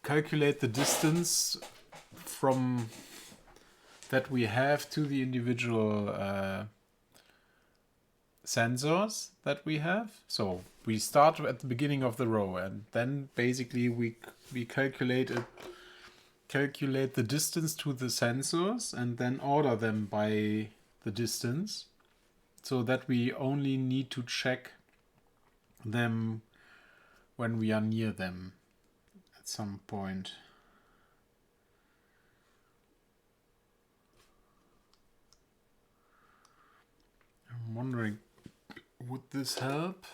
S1: Calculate the distance from that we have to the individual sensors that we have. So we start at the beginning of the row, and then basically we calculate the distance to the sensors, and then order them by the distance, so that we only need to check them when we are near them at some point. I'm wondering, would this help?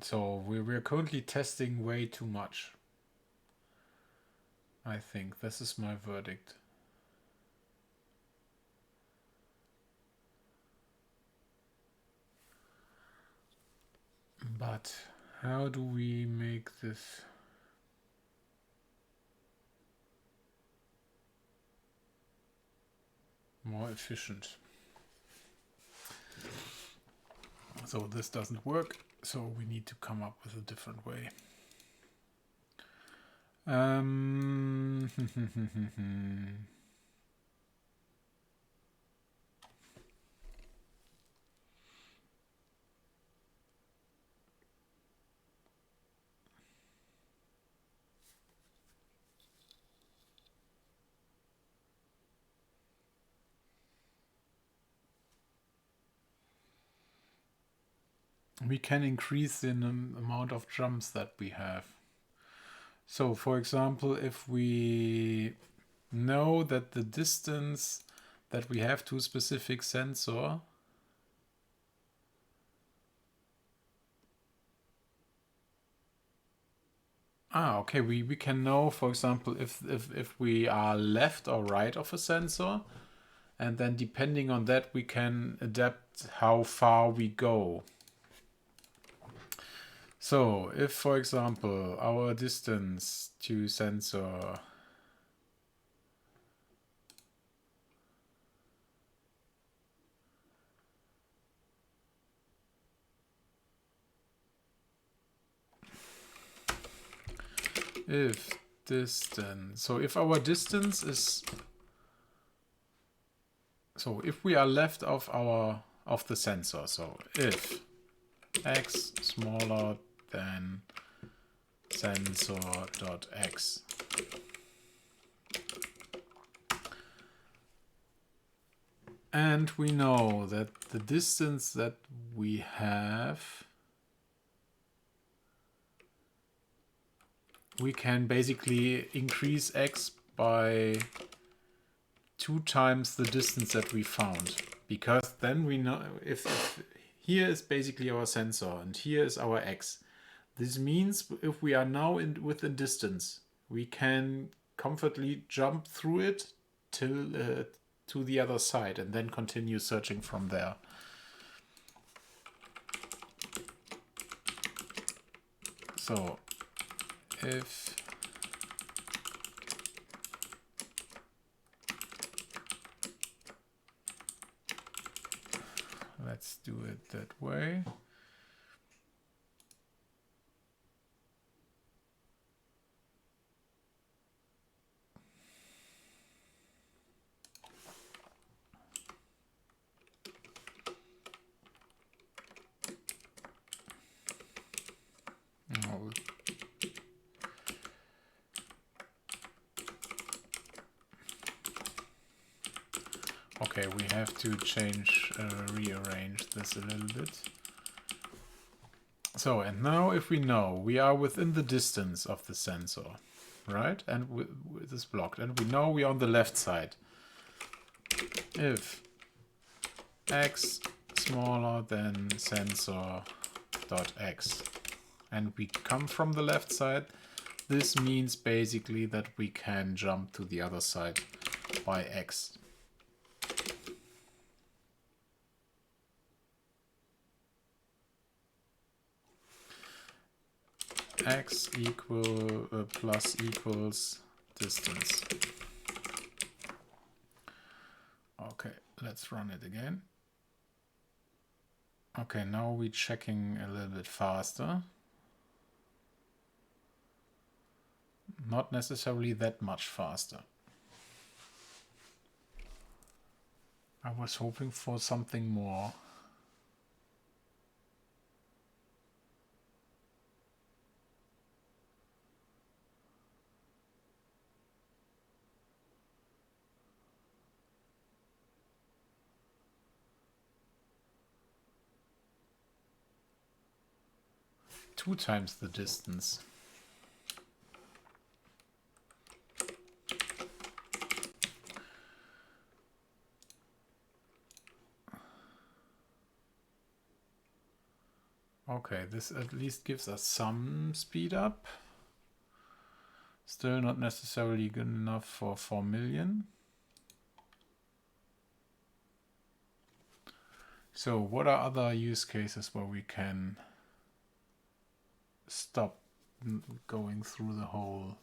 S1: So we're currently testing way too much. I think this is my verdict. But how do we make this more efficient? So this doesn't work, so we need to come up with a different way. Um, we can increase the amount of jumps that we have. So, for example, if we know that the distance that we have to a specific sensor okay, we can know, for example, if we are left or right of a sensor, and then depending on that we can adapt how far we go. So if, for example, our distance to sensor if distance, so if our distance is, so if we are left of the sensor, so if x smaller than sensor.x, and we know that the distance that we have, we can basically increase x by 2 times the distance that we found, because then we know if here is basically our sensor and here is our x. This means if we are now within distance, we can comfortably jump through it till to the other side and then continue searching from there. So if let's do it that way. Oh. Okay, we have to rearrange this a little bit. So, and now if we know we are within the distance of the sensor, right? And it is blocked, and we know we are on the left side. If x smaller than sensor.x, and we come from the left side, this means basically that we can jump to the other side by x. X plus equals distance. Okay, let's run it again. Okay, now we're checking a little bit faster. Not necessarily that much faster. I was hoping for something more. Two times the distance. Okay, this at least gives us some speed up. Still not necessarily good enough for 4 million. So what are other use cases where we can stop going through the hole?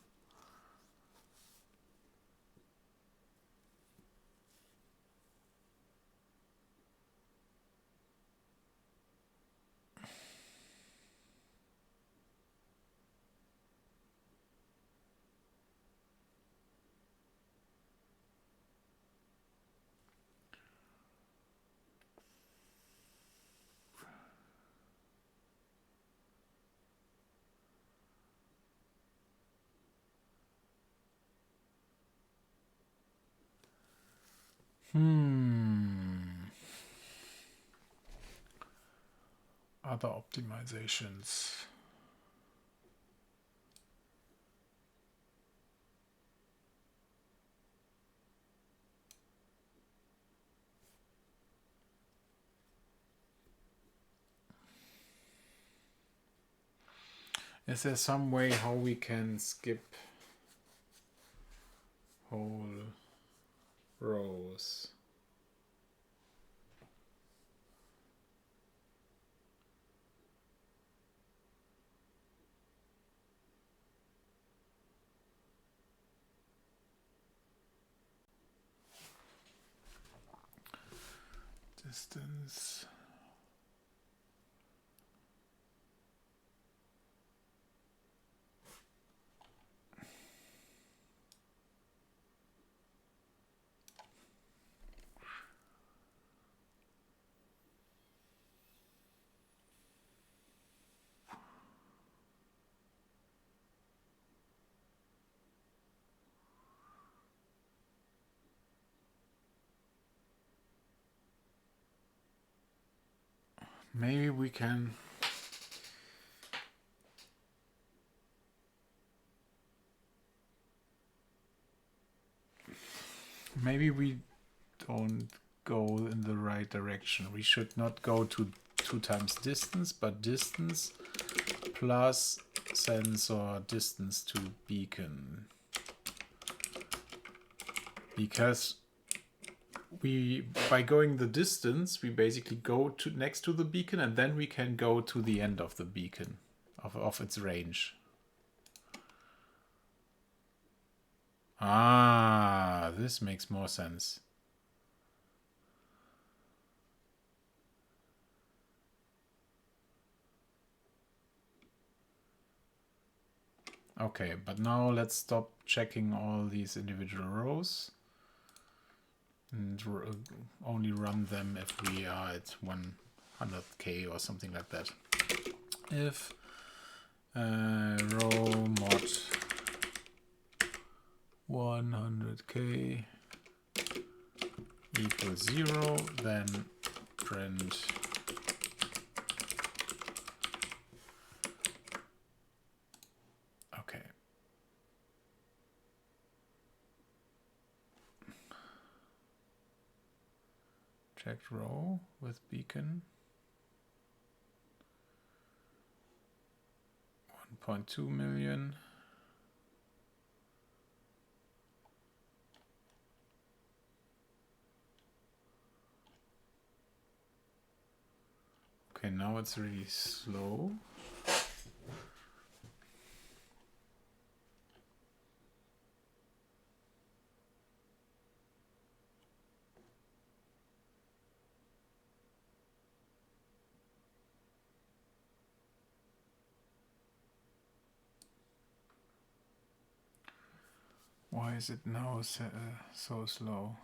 S1: Other optimizations. Is there some way how we can skip whole rows? Distance. Maybe we can. Maybe we don't go in the right direction. We should not go to 2 times distance, but distance plus sensor distance to beacon. Because by going the distance, we basically go to next to the beacon, and then we can go to the end of the beacon, of its range. Ah, this makes more sense. Okay, but now let's stop checking all these individual rows and only run them if we are at 100k or something like that. If row mod 100k equals 0, then print okay. Checked row with beacon 1.2 million. Okay, now it's really slow. Why is it now so slow?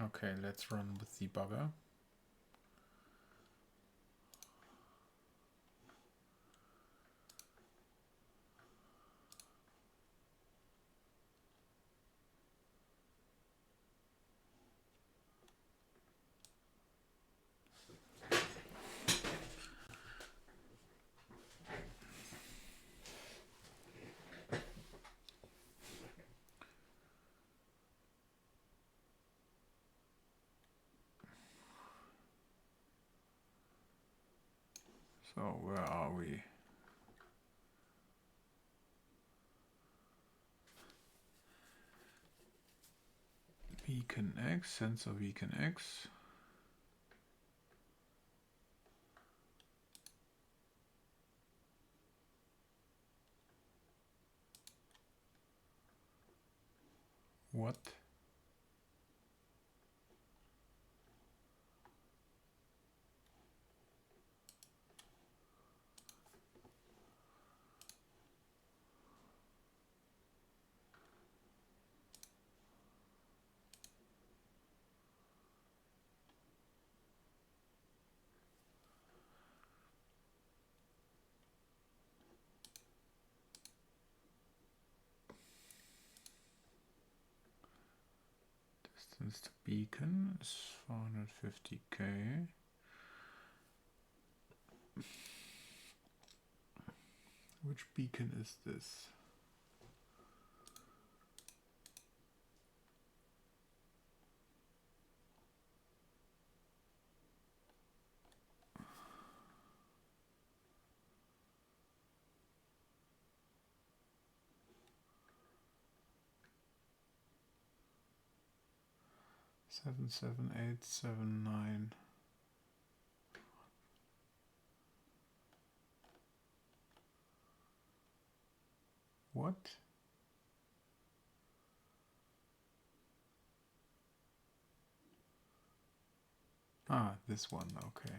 S1: Okay, let's run with debugger. So where are we? Beacon X, sensor beacon X. What? Distance to beacon is 450k. Which beacon is this? Seven, 7, 8, 7, 9. What? Ah, this one, okay.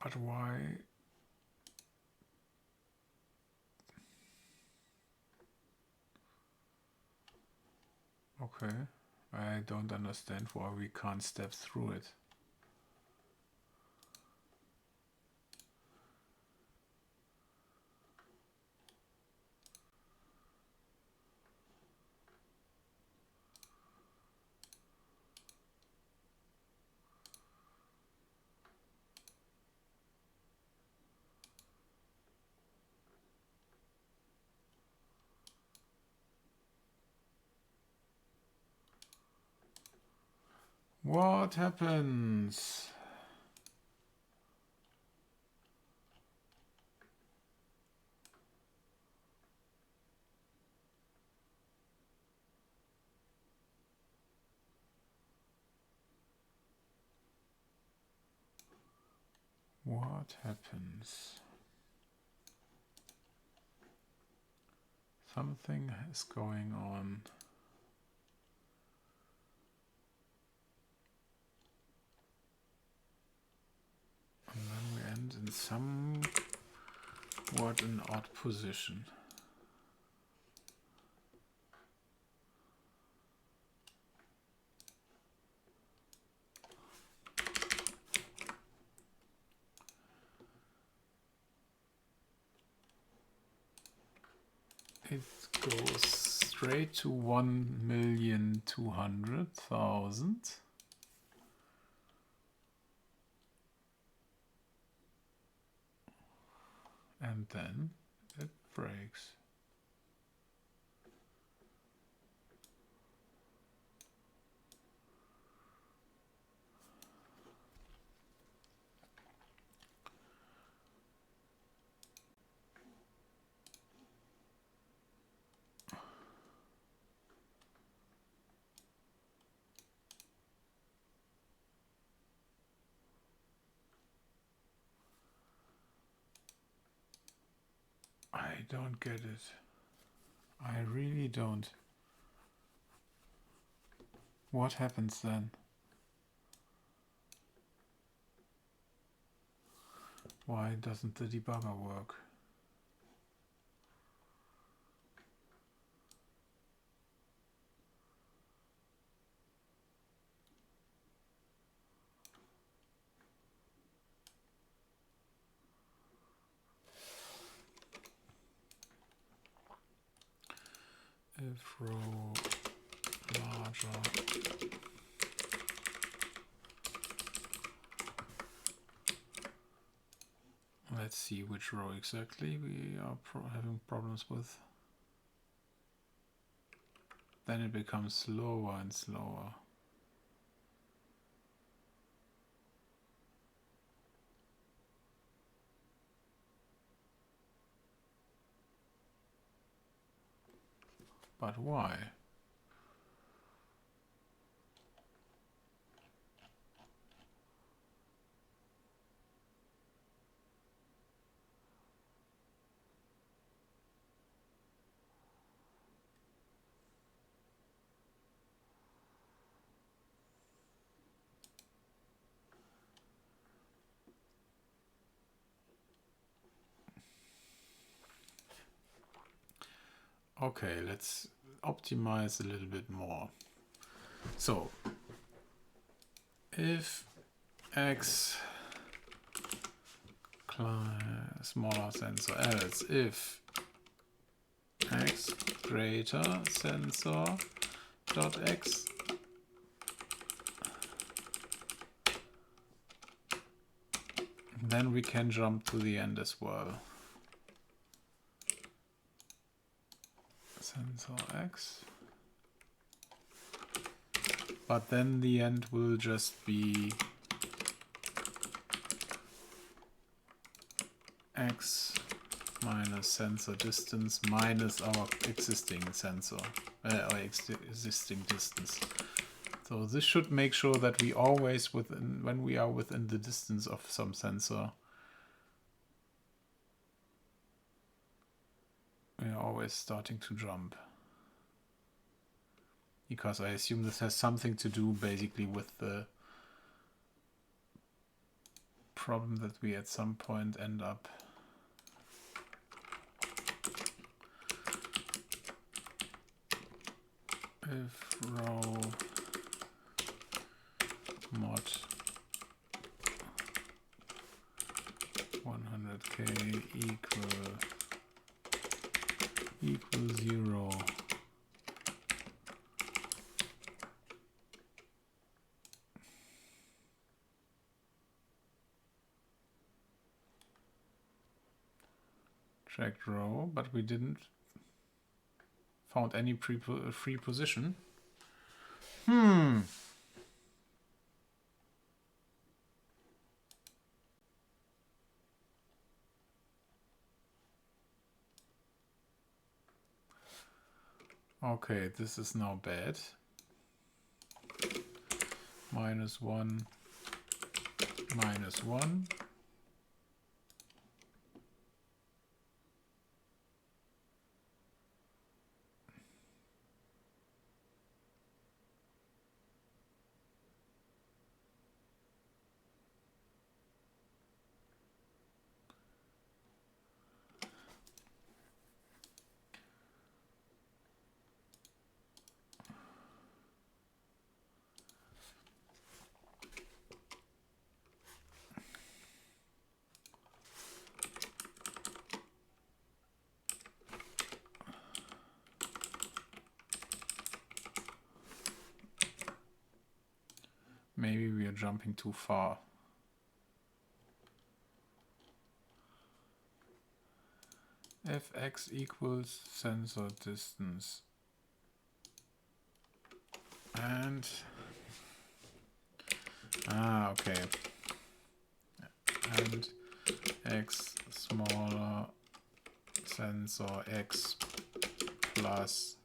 S1: But why? Okay, I don't understand why we can't step through it. What happens? What happens? Something is going on. And then we end in somewhat an odd position. It goes straight to 1,200,000. And then it breaks. I don't get it. I really don't. What happens then? Why doesn't the debugger work? If row larger let's see which row exactly we are having problems with. Then it becomes slower and slower. But why? Okay, let's optimize a little bit more. So if x smaller sensor, else if x greater sensor dot x, then we can jump to the end as well. Sensor x, but then the end will just be x minus sensor distance minus our existing sensor, our existing distance. So this should make sure that we always, when we are within the distance of some sensor, we are always starting to jump. Because I assume this has something to do basically with the problem that we at some point end up if row mod 100k equal 0. Checked row, but we didn't found any free position. Okay, this is now bad. -1, -1. Maybe we are jumping too far. If x equals sensor distance and okay, and x smaller sensor x plus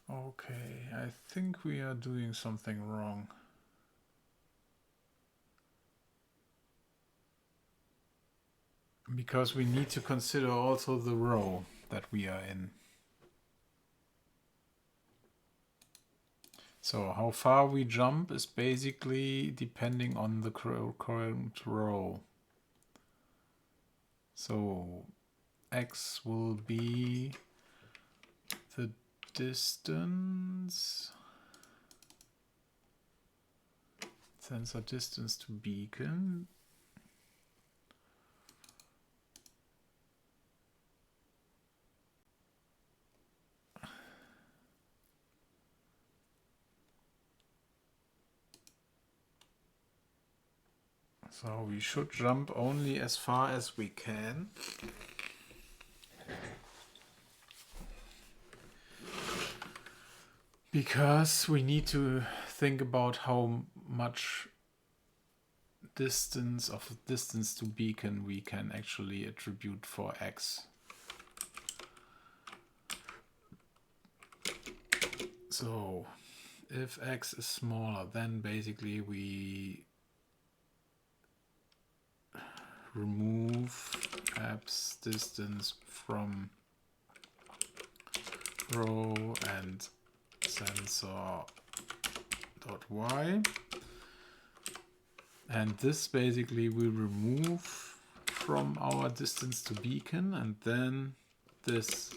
S1: okay, I think we are doing something wrong. Because we need to consider also the row that we are in. So how far we jump is basically depending on the current row. So x will be the distance, sensor distance to beacon. So we should jump only as far as we can. Because we need to think about how much distance to beacon we can actually attribute for x. So if x is smaller, then basically we remove apps distance from row and sensor.y. And this basically will remove from our distance to beacon, and then this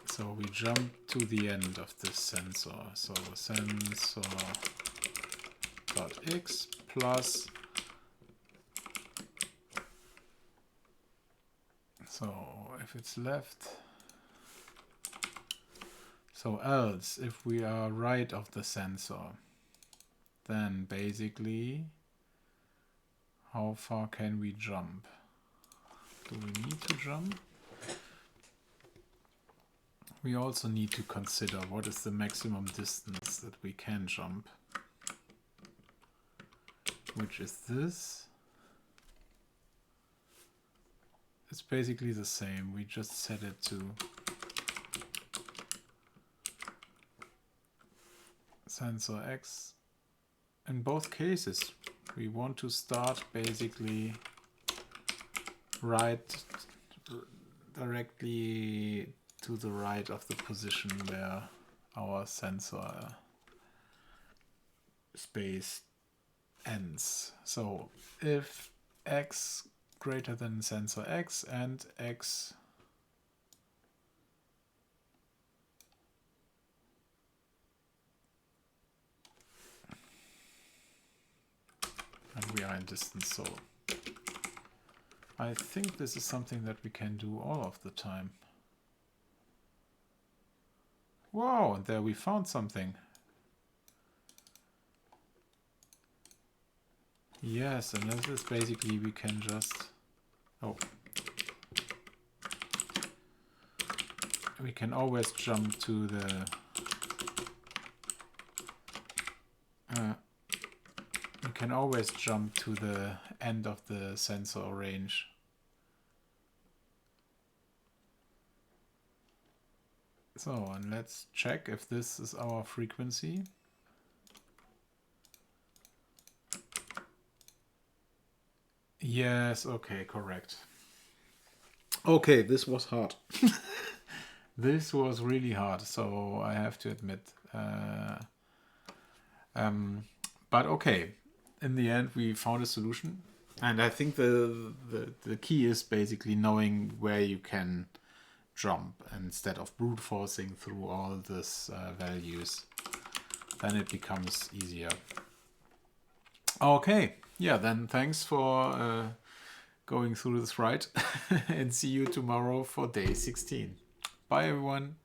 S1: so we jump to the end of this sensor. So sensor.x plus, so if it's left, so else if we are right of the sensor, then basically how far can we jump? Do we need to jump? We also need to consider what is the maximum distance that we can jump, which is this. It's basically the same. We just set it to sensor X. In both cases, we want to start basically right directly to the right of the position where our sensor space ends. So if X greater than sensor X and X and we are in distance, so I think this is something that we can do all of the time. Wow, and there we found something. Yes, and this is basically we can just, we can always jump to the we can always jump to the end of the sensor range. So, and let's check if this is our frequency. Yes, okay, correct. Okay, this was hard. This was really hard, so I have to admit. But okay, in the end we found a solution. And I think the key is basically knowing where you can jump instead of brute forcing through all these values. Then it becomes easier. Okay, yeah, then thanks for going through this ride and see you tomorrow for day 16. Bye everyone.